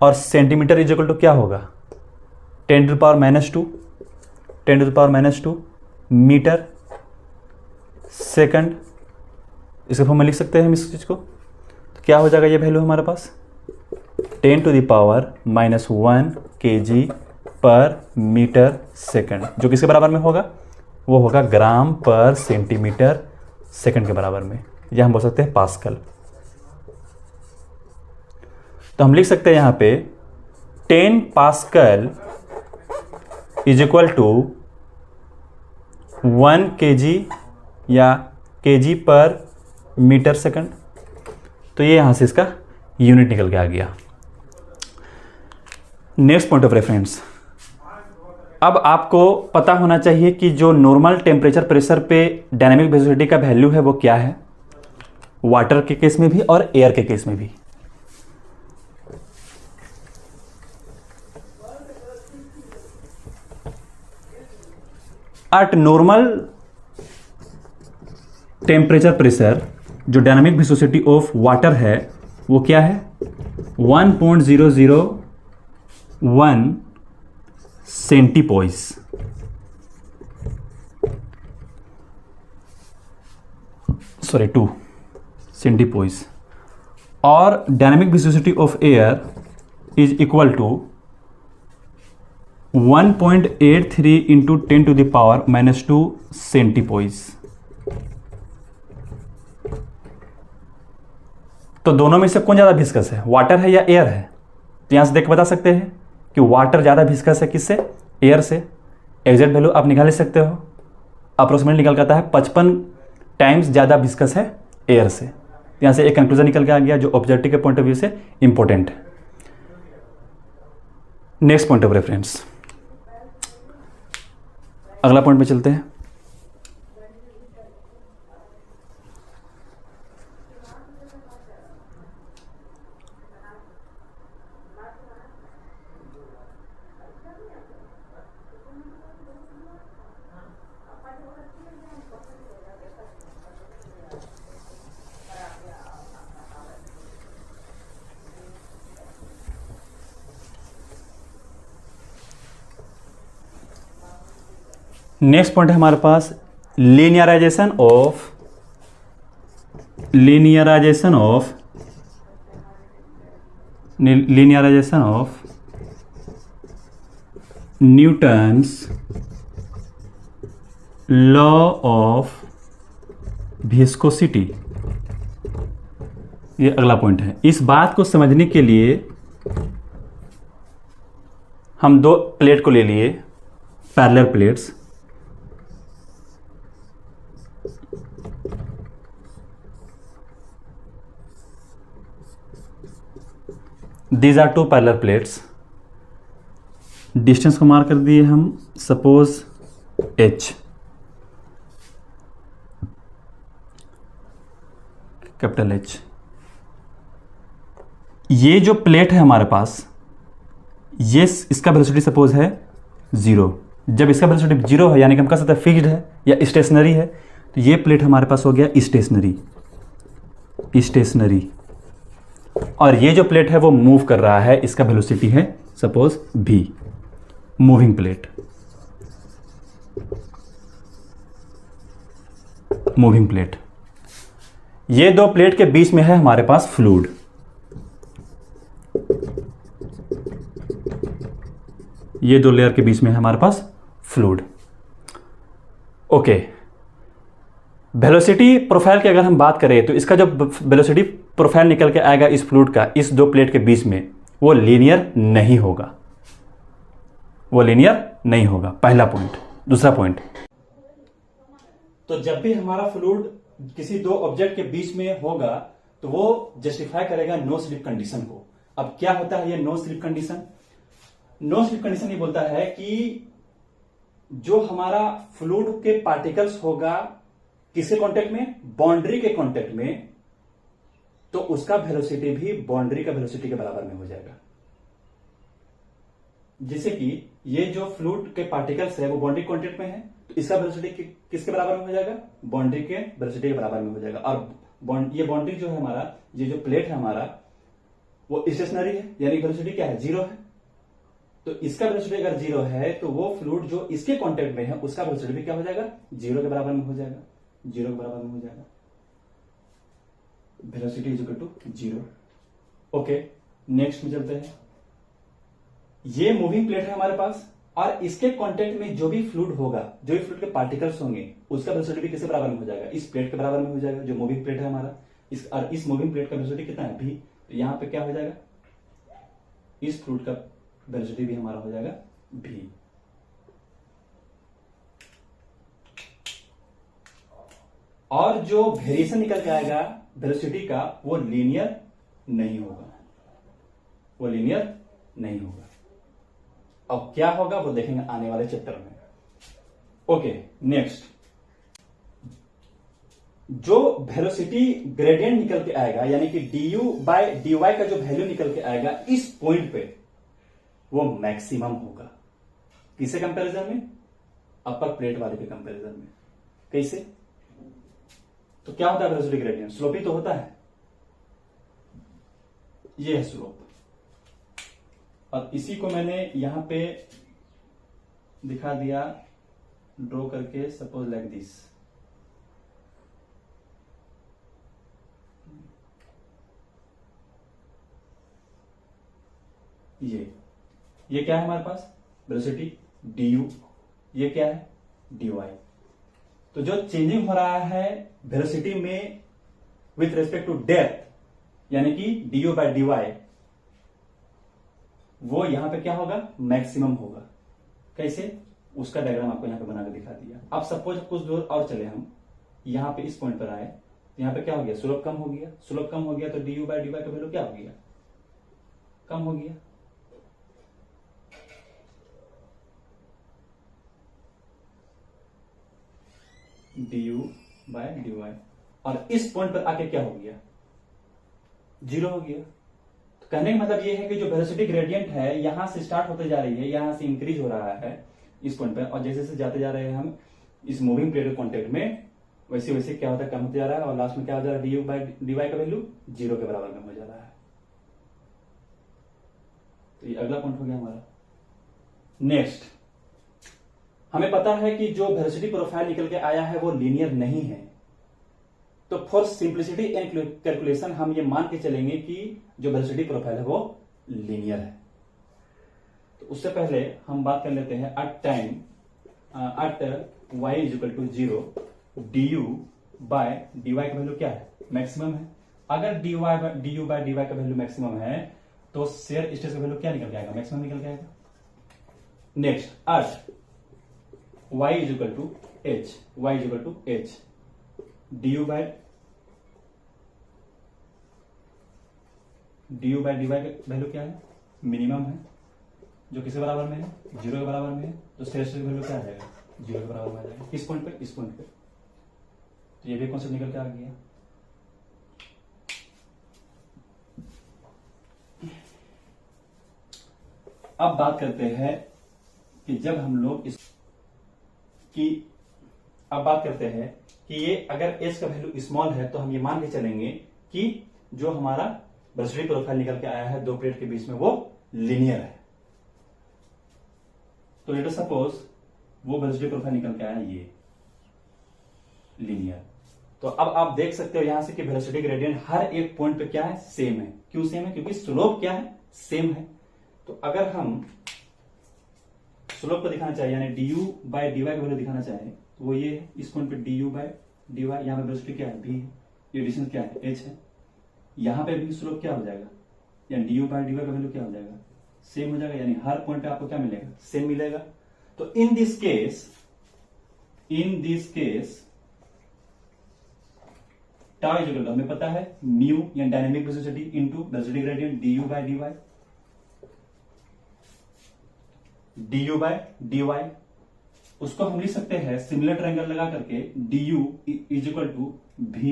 और सेंटीमीटर इज इक्वल टू क्या होगा? 10⁻², 10⁻² मीटर सेकंड। इसके फॉर्म में लिख सकते हैं हम इस चीज़ को। तो क्या हो जाएगा ये वैल्यू हमारे पास? 10⁻⁻1 केजी पर मीटर सेकंड, जो किसके बराबर में होगा? वो होगा ग्राम पर सेंटीमीटर सेकंड के बराबर में, या हम बोल सकते हैं पास्कल। तो हम लिख सकते हैं यहां पे 10 pascal is equal to 1 kg या केजी पर मीटर सेकंड। तो ये यहां से इसका यूनिट निकल के आ गया। नेक्स्ट पॉइंट ऑफ रेफरेंस, अब आपको पता होना चाहिए कि जो नॉर्मल टेम्परेचर प्रेशर पे डायनामिक वेलोसिटी का वैल्यू है वो क्या है, वाटर के केस में भी और एयर के केस में भी। एट नॉर्मल टेम्परेचर प्रेशर जो डायनामिक वेलोसिटी ऑफ वाटर है वो क्या है? 1.001 सेंटीपोइस। Sorry 2 centipoise. और dynamic velocity of air is equal to 1.83 into 10⁻⁻² centipoise. तो दोनों में से कौन ज्यादा विस्कस है, वाटर है या एयर है? तो यहां से देख बता सकते हैं कि वाटर ज़्यादा विस्कस है किससे? एयर से। एग्जैक्ट वैल्यू आप निकाल सकते हो, अप्रोक्सीमेट निकल करता है 55 टाइम्स ज़्यादा विस्कस है एयर से। यहाँ से एक कंक्लूजन निकल के आ गया जो ऑब्जेक्टिव के पॉइंट ऑफ व्यू से इंपॉर्टेंट है। नेक्स्ट पॉइंट ऑफ रेफरेंस, अगला पॉइंट पे चलते हैं। नेक्स्ट पॉइंट है हमारे पास linearization of Newton's law of viscosity. ये अगला पॉइंट है। इस बात को समझने के लिए हम 2 प्लेट को ले लिए, parallel plates. These are 2 parallel plates. Distance को मार्क कर दिए हम, सपोज h, कैपिटल H। ये जो प्लेट है हमारे पास, ये इसका वेलोसिटी सपोज है 0। जब इसका वेलोसिटी 0 है यानी कि हम कह सकते हैं फिक्स्ड है या स्टेशनरी है, तो ये प्लेट हमारे पास हो गया स्टेशनरी। और ये जो प्लेट है वो मूव कर रहा है, इसका वेलोसिटी है सपोज v, मूविंग प्लेट। ये 2 प्लेट के बीच में है हमारे पास फ्लूइड। ये 2 लेयर के बीच में है हमारे पास फ्लूइड। ओके, वेलोसिटी प्रोफाइल की अगर हम बात करें तो इसका जो वेलोसिटी प्रोफाइल निकल के आएगा इस फ्लूइड का, इस 2 प्लेट के बीच में, वो लीनियर नहीं होगा। पहला पॉइंट। दूसरा पॉइंट, तो जब भी हमारा फ्लूइड किसी 2 ऑब्जेक्ट के बीच में होगा तो वो जस्टिफाई करेगा नो स्लिप कंडीशन को। अब क्या होता है ये no slip condition? No slip condition ये बोलता है कि जो हमारा फ्लूइड के पार्टिकल्स होगा किसके कांटेक्ट में? बाउंड्री के कांटेक्ट में, तो उसका वेलोसिटी भी बाउंड्री का वेलोसिटी के बराबर में हो जाएगा। जैसे कि ये जो फ्लूइड के पार्टिकल्स है वो बाउंड्री कांटेक्ट में है, तो इसका वेलोसिटी किसके बराबर में हो जाएगा? बाउंड्री के वेलोसिटी के बराबर में हो जाएगा। और ये बाउंड्री जो है हमारा, ये जो प्लेट है हमारा, वो स्टेशनरी है, यानी वेलोसिटी क्या है? जीरो है। तो इसका वेलोसिटी अगर जीरो है तो वो फ्लूइड जो इसके कांटेक्ट में है उसका वेलोसिटी भी क्या हो जाएगा? जीरो के बराबर में हो जाएगा। जीरो के बराबर में हो जाएगा। Velocity is equal to zero. Okay, next में चलते हैं। ये मूविंग प्लेट है हमारे पास, और इसके कांटेक्ट में जो भी फ्लूइड होगा, जो भी फ्लूइड के पार्टिकल्स होंगे, उसका वेलोसिटी भी किसके बराबर में हो जाएगा? इस प्लेट के बराबर में हो जाएगा, जो मूविंग प्लेट है हमारा। इस मूविंग प्लेट का वेलोसिटी कितना है? भी। तो यहां पे क्या हो जाएगा? इस फ्लूइड का वेलोसिटी भी हमारा हो जाएगा भी। और जो वेरिएशन निकल के आएगा वेलोसिटी का, वो लीनियर नहीं होगा, वो लीनियर नहीं होगा। अब क्या होगा वो देखेंगे आने वाले चैप्टर में। Okay, next. जो वेलोसिटी ग्रेडियंट निकल के आएगा, यानी कि du बाय dy का जो वैल्यू निकल के आएगा इस पॉइंट पे, वो मैक्सिमम होगा। किसे कंपैरिजन में? अपर प्लेट वाले के कंपैरिजन में। कैसे? तो क्या होता है वेलोसिटी ग्रेडियंट? स्लोप ही तो होता है। ये है स्लोप, और इसी को मैंने यहां पे दिखा दिया ड्रॉ करके, सपोज लाइक दिस। ये क्या है हमारे पास? Velocity du। ये क्या है? dy। तो जो चेंजिंग हो रहा है वेलोसिटी में विथ रेस्पेक्ट टू डेप्थ, यानी कि du बाय dy, वो यहां पे क्या होगा? मैक्सिमम होगा। कैसे? उसका डायग्राम आपको यहां पे बना के दिखा दिया। अब सपोज कुछ दूर और चले हम, यहां पे इस पॉइंट पर आए, यहां पे क्या हो गया? स्लोप कम हो गया। स्लोप कम हो गया तो du बाय dy का वैल्यू क्या हो गया? कम हो गया। du बाय dy, और इस पॉइंट पर आके क्या हो गया? जीरो हो गया। तो कहने का मतलब ये है कि जो वेलोसिटी ग्रेडियंट है यहां से स्टार्ट होते जा रही है, यहां से इंक्रीज हो रहा है इस पॉइंट पर, और जैसे जैसे जाते जा रहे हैं हम इस मूविंग प्लेट के कॉन्टेक्ट में, वैसे वैसे क्या होता है? कम होते जा रहा है, और लास्ट में क्या हो जा रहा है? du बाय dy का वैल्यू जीरो के बराबर में हो जा रहा है। तो ये अगला पॉइंट हो गया हमारा। नेक्स्ट, हमें पता है कि जो वेलोसिटी प्रोफाइल निकल के आया है वो लीनियर नहीं है, तो फॉर सिंप्लिसिटी एंड कैलकुलेशन हम ये मान के चलेंगे कि जो वेलोसिटी प्रोफाइल है वो लीनियर है। तो उससे पहले हम बात कर लेते हैं at time at y is equal to 0 du by dy का वैल्यू क्या है? मैक्सिमम है। अगर du बाय dy का वैल्यू मैक्सिमम है तो शेयर स्ट्रेस का वैल्यू क्या निकल के आएगा? मैक्सिमम निकल के आएगा। Next, at y is equal to h, y is equal to h, du by dy का वैल्यू क्या है? मिनिमम है, जो किसके बराबर में है? जीरो के बराबर में है। तो शेयर स्ट्रेस का वैल्यू क्या आ जाएगा? जीरो के बराबर में आ जाएगा। किस पॉइंट पे? इस पॉइंट पे। तो ये भी कॉन्सेप्ट निकल के आ गया। अब बात करते हैं कि जब हम लोग अब बात करते हैं कि ये अगर एच का वैल्यू स्मॉल है तो हम ये मान के चलेंगे कि जो हमारा वेलोसिटी प्रोफाइल निकल के आया है दो प्लेट के बीच में वो लीनियर है। तो लेट अस सपोज वो वेलोसिटी प्रोफाइल निकल के आया ये लीनियर। तो अब आप देख सकते हो यहां से कि वेलोसिटी ग्रेडियंट हर एक पॉइंट पे क्या है? सेम है। क्यों सेम है? क्योंकि स्लोप क्या है? सेम है। तो अगर हम स्लोप को दिखाना चाहिए, यानी du बाय dy का वैल्यू दिखाना चाहे, तो वो ये है। इस पॉइंट पे du बाय dy, यहां पे वेलोसिटी क्या है? v है। ये डिस्टेंस क्या है? h है। यहां पे भी स्लोप क्या हो जाएगा? यानी du बाय dy का वैल्यू क्या हो जाएगा? सेम हो जाएगा। यानी हर पॉइंट पे आपको क्या मिलेगा? सेम मिलेगा। तो in this case tau is equal to, हमें पता है म्यू या dynamic viscosity into velocity gradient du by dy, उसको हम लिख सकते हैं सिमिलर ट्रायंगल लगा करके du is equal to v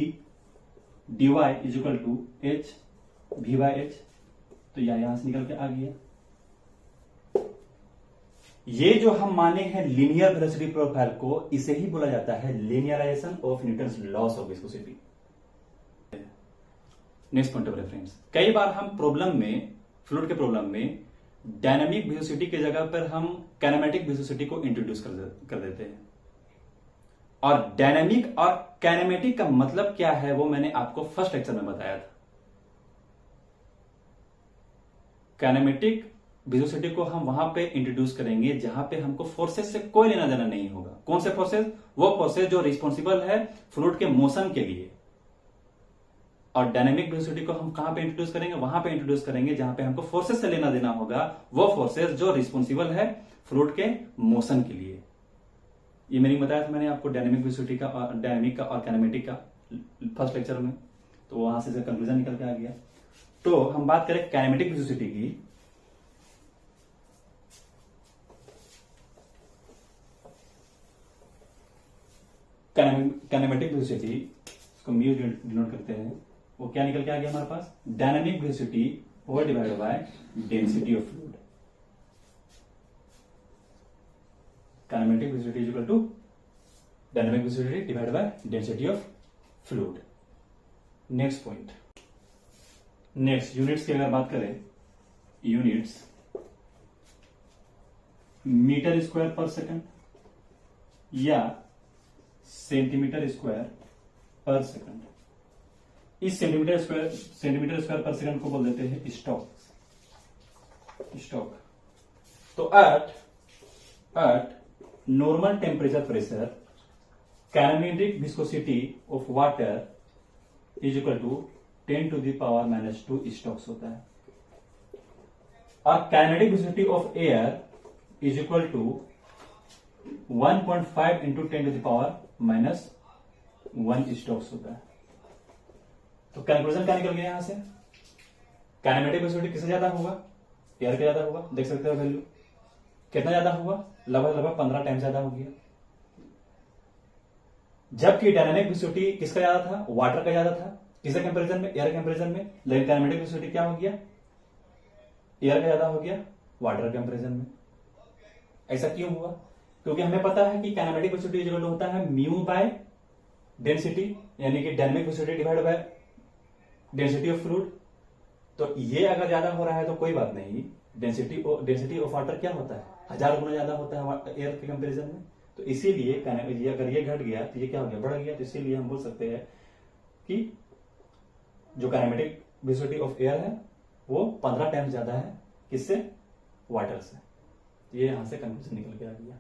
dy is equal to h v by h। तो यहां से निकल के आ गया। ये जो हम माने हैं लीनियर वेलोसिटी प्रोफाइल को, इसे ही बोला जाता है linearization of Newton's laws of viscosity. Next point of reference, कई बार हम प्रॉब्लम में, फ्लूइड के प्रॉब्लम में डायनामिक विस्कोसिटी की जगह पर हम काइनेमेटिक विस्कोसिटी को इंट्रोड्यूस कर देते हैं। और डायनामिक और काइनेमेटिक का मतलब क्या है वो मैंने आपको फर्स्ट लेक्चर में बताया था। काइनेमेटिक विस्कोसिटी को हम वहां पे इंट्रोड्यूस करेंगे जहां पे हमको फोर्सेस से कोई लेना देना नहीं होगा। कौन से फोर्सेस? वो फोर्सेस जो रिस्पॉन्सिबल है फ्लूइड के मोशन के लिए। और डायनेमिक विस्कोसिटी को हम कहां पे इंट्रोड्यूस करेंगे? वहां पे इंट्रोड्यूस करेंगे जहां पे हमको फोर्सेस से लेना देना होगा, वो फोर्सेस जो रिस्पॉन्सिबल है फ्लूइड के मोशन के लिए। ये मैंने बताया था मैंने आपको डायनेमिक विस्कोसिटी का, डायनेमिक का और काइनेमेटिक का फर्स्ट लेक्चर में, तो वहां से कंक्लूजन निकल के आ गया। तो हम बात करें काइनेमेटिक विस्कोसिटी की। काइनेमेटिक विस्कोसिटी, इसको म्यू डिनोट करते हैं, वो क्या निकल के आ गया हमारे पास? Dynamic viscosity over divided by density of fluid. Kinematic viscosity is equal to dynamic viscosity divided by density of fluid. Next point, next units की अगर बात करें, units metre square per second या सेंटीमीटर स्क्वायर पर सेकंड। इस centimetre square per second को बोल देते हैं स्टॉक। तो at normal temperature pressure kinematic viscosity of water is equal to 10 to the power -2 stokes होता है। और kinematic viscosity of air is equal to 1.5 into 10 to the power -1 stokes होता है। तो कंक्लूजन क्या निकल गया यहां से? काइनेमेटिक विस्कोसिटी किससे ज्यादा होगा? एयर का ज्यादा होगा। देख सकते हो वैल्यू कितना ज्यादा होगा? लगभग 15 टाइम ज्यादा हो गया। जबकि डायनामिक विस्कोसिटी किसका ज्यादा था? वाटर का ज्यादा था। किसके कंपैरिजन में? एयर कंपैरिजन में। लेकिन काइनेमेटिक विस्कोसिटी क्या हो गया? एयर का ज्यादा हो गया वाटर कंपैरिजन में। ऐसा क्यों हुआ? क्योंकि हमें पता है कि काइनेमेटिक विस्कोसिटी इक्वल होता है म्यू बाय डेंसिटी, यानी कि dynamic viscosity divide by density of fluid. तो ये अगर ज्यादा हो रहा है तो कोई बात नहीं, डेंसिटी ऑफ वाटर क्या होता है? 1000 गुना ज्यादा होता है एयर के कंपैरिजन में। तो इसीलिए अगर ये घट गया तो ये क्या हो गया? बढ़ गया। तो इसीलिए हम बोल सकते हैं कि जो काइनेमेटिक विस्कोसिटी ऑफ एयर है वो 15 टाइम ज्यादा है किससे? वाटर से। ये यहां से कंक्लूजन निकल के आ गया।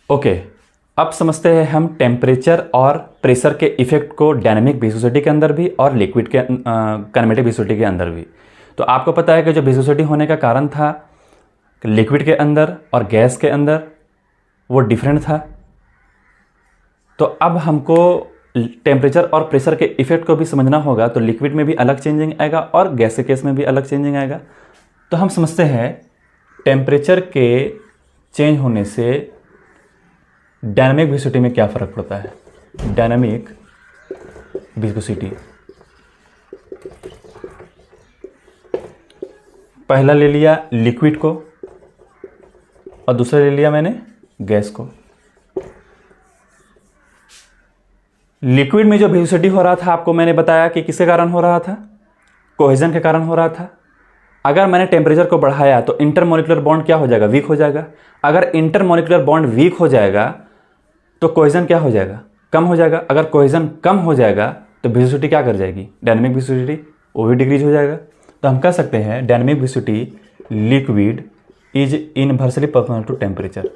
ओके, अब समझते हैं हम टेम्परेचर और प्रेशर के इफेक्ट को डायनामिक विस्कोसिटी के अंदर भी और लिक्विड के काइनेमेटिक विस्कोसिटी के अंदर भी। तो आपको पता है कि जो विस्कोसिटी होने का कारण था लिक्विड के अंदर और गैस के अंदर वो डिफरेंट था। तो अब हमको टेम्परेचर और प्रेशर के इफेक्ट को भी समझना होगा। तो लिक्विड में भी अलग चेंजिंग आएगा और गैस के केस में भी अलग चेंजिंग आएगा। तो हम समझते हैं टेम्परेचर के चेंज होने से डायनामिक विस्कोसिटी में क्या फर्क पड़ता है। डायनामिक विस्कोसिटी, पहला ले लिया लिक्विड को और दूसरा ले लिया मैंने गैस को। लिक्विड में जो विस्कोसिटी हो रहा था आपको मैंने बताया कि किसके कारण हो रहा था? कोहेजन के कारण हो रहा था। अगर मैंने टेम्परेचर को बढ़ाया तो इंटरमोलिकुलर बॉन्ड क्या हो जाएगा? वीक हो जाएगा। अगर इंटरमोलिकुलर बॉन्ड वीक हो जाएगा तो कोहेजन क्या हो जाएगा? कम हो जाएगा। अगर कोहेजन कम हो जाएगा तो विस्कोसिटी क्या कर जाएगी? डायनामिक विस्कोसिटी वो भी डिक्रीज हो जाएगा। तो हम कह सकते हैं dynamic viscosity liquid is inversely proportional to temperature.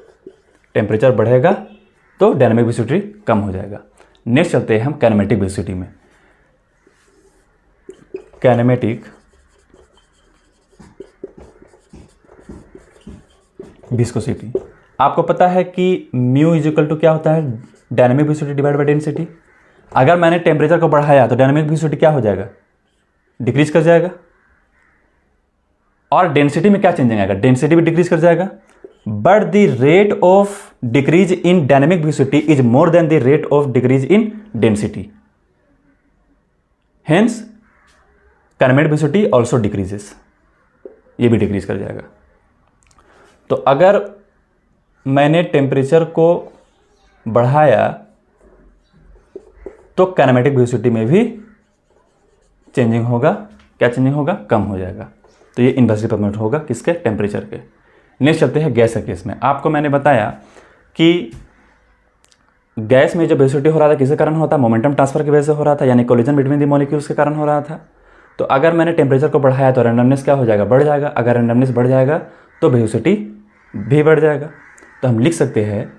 Temperature बढ़ेगा तो डायनेमिक विस्कोसिटी कम हो जाएगा। नेक्स्ट चलते हैं हम काइनेमेटिक विस्कोसिटी में। काइनेमेटिक विस्कोसिटी, आपको पता है कि म्यू इज इक्वल टू क्या होता है, dynamic viscosity divide by density. अगर मैंने टेम्परेचर को बढ़ाया तो डायनेमिक विस्कोसिटी क्या हो जाएगा, डिक्रीज कर जाएगा। और डेंसिटी में क्या चेंजिंग आएगा, डेंसिटी भी डिक्रीज कर जाएगा। But the rate of decrease in dynamic viscosity is more than the rate of decrease in density, hence kinematic viscosity also decreases, ये भी डिक्रीज कर जाएगा। तो अगर मैंने टेम्परेचर को बढ़ाया तो काइनेमेटिक विस्कोसिटी में भी चेंजिंग होगा। क्या चेंजिंग होगा, कम हो जाएगा। तो ये इन्वर्सली प्रोपोर्शनल होगा किसके, टेम्परेचर के। नेक्स्ट चलते हैं गैस के केस में। आपको मैंने बताया कि गैस में जो विस्कोसिटी हो रहा था किसके कारण होता है, मोमेंटम ट्रांसफर की वजह से हो रहा था, यानी कोलिजन बिटवीन द मॉलिक्यूल्स के कारण हो रहा था। तो अगर मैंने टेम्परेचर को बढ़ाया तो रैंडमनेस क्या हो जाएगा, बढ़ जाएगा। अगर रैंडमनेस बढ़ जाएगा तो विस्कोसिटी भी बढ़ जाएगा। तो हम लिख सकते हैं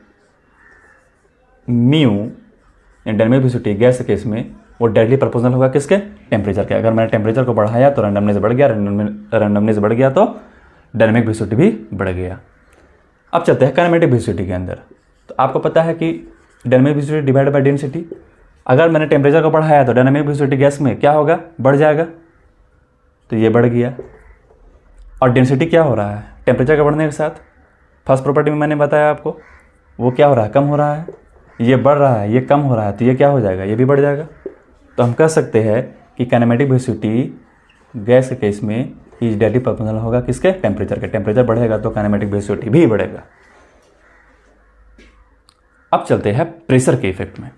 म्यू डायनेमिक विस्कोसिटी गैस के केस में वो डायरेक्टली प्रोपोर्शनल होगा किसके, टेम्परेचर के। अगर मैंने टेम्परेचर को बढ़ाया तो रैंडमनेस बढ़ गया, रैंडमनेस बढ़ गया तो डायनेमिक विस्कोसिटी भी बढ़ गया। अब चलते हैं काइनेमेटिक विस्कोसिटी के अंदर। तो आपको पता है कि dynamic viscosity divide by density. अगर मैंने टेम्परेचर को बढ़ाया तो डायनेमिक विस्कोसिटी गैस में क्या होगा, बढ़ जाएगा। तो ये बढ़ गया। और डेंसिटी क्या हो रहा है, टेम्परेचर के बढ़ने के साथ फर्स्ट प्रॉपर्टी में मैंने बताया आपको, वो क्या हो रहा है, कम हो रहा है। ये बढ़ रहा है, ये कम हो रहा है, तो ये क्या हो जाएगा, ये भी बढ़ जाएगा। तो हम कह सकते हैं कि काइनेमेटिक विस्कोसिटी गैस के केस में इज डायरेक्टली प्रोपोर्शनल होगा किसके, टेम्परेचर के। टेम्परेचर बढ़ेगा तो काइनेमेटिक विस्कोसिटी भी बढ़ेगा। अब चलते हैं प्रेशर के इफेक्ट में।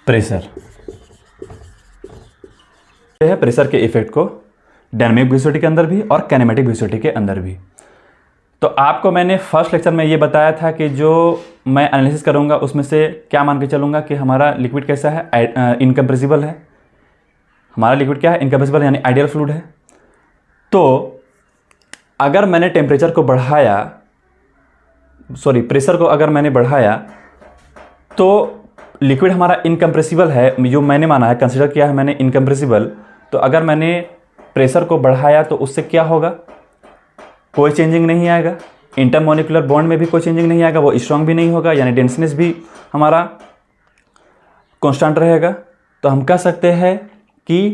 प्रेशर है, प्रेशर के इफेक्ट को डायनेमिक विस्कोसिटी के अंदर भी और काइनेमेटिक विस्कोसिटी के अंदर भी। तो आपको मैंने फर्स्ट लेक्चर में ये बताया था कि जो मैं एनालिसिस करूंगा उसमें से क्या मान के चलूंगा कि हमारा लिक्विड कैसा है, इनकम्प्रेसिबल है। हमारा लिक्विड क्या है, इनकम्प्रेसिबल यानी आइडियल फ्लूइड है। तो अगर मैंने टेम्परेचर को बढ़ाया, प्रेशर को अगर मैंने बढ़ाया तो लिक्विड हमारा इनकम्प्रेसिबल है, जो मैंने माना है, कंसिडर किया है मैंने इनकम्प्रेसिबल। तो अगर मैंने प्रेशर को बढ़ाया तो उससे क्या होगा, कोई चेंजिंग नहीं आएगा। इंटरमोलिकुलर बॉन्ड में भी कोई चेंजिंग नहीं आएगा, वो स्ट्रांग भी नहीं होगा, यानी डेंसनेस भी हमारा कांस्टेंट रहेगा। तो हम कह सकते हैं कि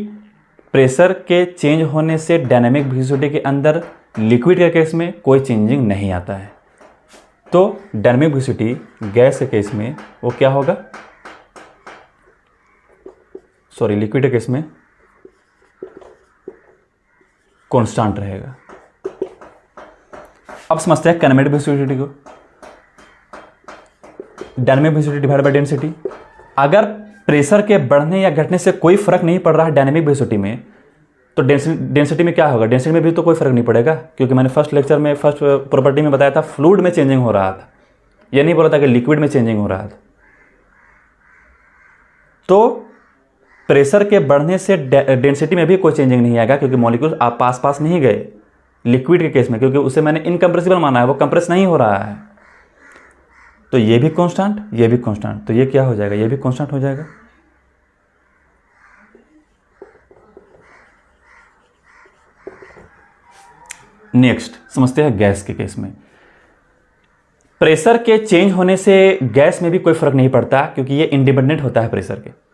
प्रेशर के चेंज होने से डायनेमिक विस्कोसिटी के अंदर लिक्विड के केस में कोई चेंजिंग नहीं आता है। तो डायनेमिक विस्कोसिटी गैस के केस में वो क्या होगा, लिक्विड के केस में कांस्टेंट रहेगा। अब समझते हैं काइनेमेटिक विस्कोसिटी को। Dynamic viscosity divide by density. अगर प्रेशर के बढ़ने या घटने से कोई फर्क नहीं पड़ रहा है डायनेमिक विस्कोसिटी में, तो डेंसिटी में क्या होगा, डेंसिटी में भी तो कोई फर्क नहीं पड़ेगा, क्योंकि मैंने फर्स्ट लेक्चर में फर्स्ट प्रॉपर्टी में बताया था फ्लूइड में चेंजिंग हो रहा था, यह नहीं बोला था कि लिक्विड में चेंजिंग हो रहा था। तो प्रेशर के बढ़ने से डेंसिटी में भी कोई चेंजिंग नहीं आएगा, क्योंकि मॉलिक्यूल आप पास पास नहीं गए लिक्विड के केस में, क्योंकि उसे मैंने इनकम्प्रेसिबल माना है, वो कंप्रेस नहीं हो रहा है। तो ये भी कांस्टेंट, ये भी कांस्टेंट, तो ये क्या हो जाएगा, ये भी कांस्टेंट हो जाएगा। नेक्स्ट समझते हैं गैस के केस में। प्रेशर के चेंज होने से गैस में भी कोई फर्क नहीं पड़ता, क्योंकि ये इंडिपेंडेंट होता है प्रेशर के।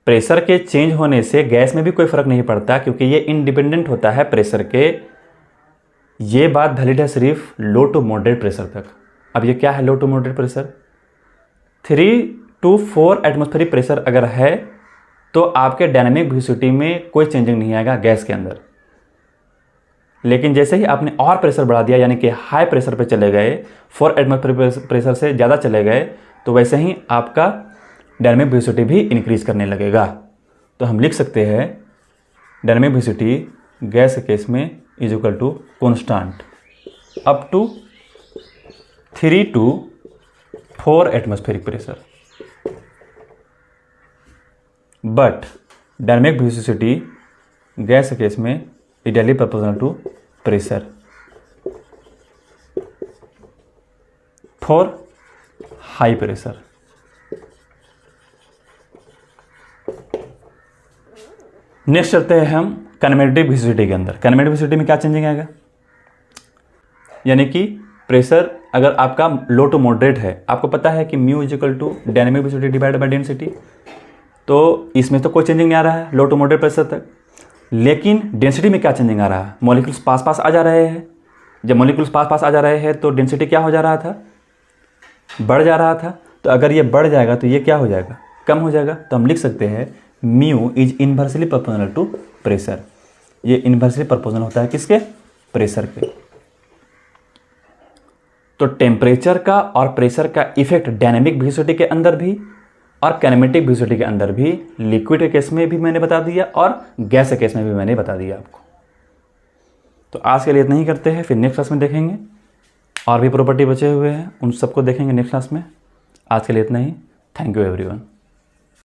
प्रेशर के चेंज होने से गैस में भी कोई फर्क नहीं पड़ता, क्योंकि ये इंडिपेंडेंट होता है प्रेशर के। ये बात वैलिड है सिर्फ लो टू मॉडरेट प्रेशर तक। अब ये क्या है low to moderate pressure, 3 to 4 atmospheric pressure अगर है तो आपके डायनेमिक विस्कोसिटी में कोई चेंजिंग नहीं आएगा गैस के अंदर। लेकिन जैसे ही आपने और प्रेशर बढ़ा दिया यानी कि हाई प्रेशर पे चले गए, 4 एटमॉस्फेरिक प्रेशर से ज़्यादा चले गए, तो वैसे ही आपका डायनामिक विस्कोसिटी भी इंक्रीज करने लगेगा। तो हम लिख सकते हैं डायनामिक विस्कोसिटी गैस के केस में is equal to constant up to 3 to 4 atmospheric pressure, but dynamic viscosity gas के केस में ideally proportional to pressure for high pressure. Next चलते हैं हम काइनेमेटिक विस्कोसिटी के अंदर। काइनेमेटिक विस्कोसिटी में क्या चेंजिंग आएगा, यानी कि प्रेशर अगर आपका लो टू मॉडरेट है, आपको पता है कि mu is equal to dynamic viscosity divided by density, तो इसमें तो कोई चेंजिंग नहीं आ रहा है लो टू मॉडरेट प्रेशर तक। लेकिन डेंसिटी में क्या चेंजिंग आ रहा है, मॉलिक्यूल्स पास पास आ जा रहे हैं। जब मॉलिक्यूल्स पास पास आ जा रहे हैं तो डेंसिटी क्या हो जा रहा था, बढ़ जा रहा था। तो अगर ये बढ़ जाएगा तो ये क्या हो जाएगा, कम हो जाएगा। तो हम लिख सकते हैं mu is inversely proportional to pressure. ये इन्वर्सली प्रोपोर्शनल होता है किसके, प्रेशर के। तो टेम्परेचर का और प्रेशर का इफेक्ट डायनामिक विस्कोसिटी के अंदर भी और काइनेमेटिक विस्कोसिटी के अंदर भी, लिक्विड के केस में भी मैंने बता दिया और गैस के केस में भी मैंने बता दिया आपको। तो आज के लिए इतना ही करते हैं, फिर नेक्स्ट क्लास में देखेंगे और भी प्रॉपर्टी बचे हुए हैं, उन सबको देखेंगे नेक्स्ट क्लास में। आज के लिए इतना ही। Thank you everyone.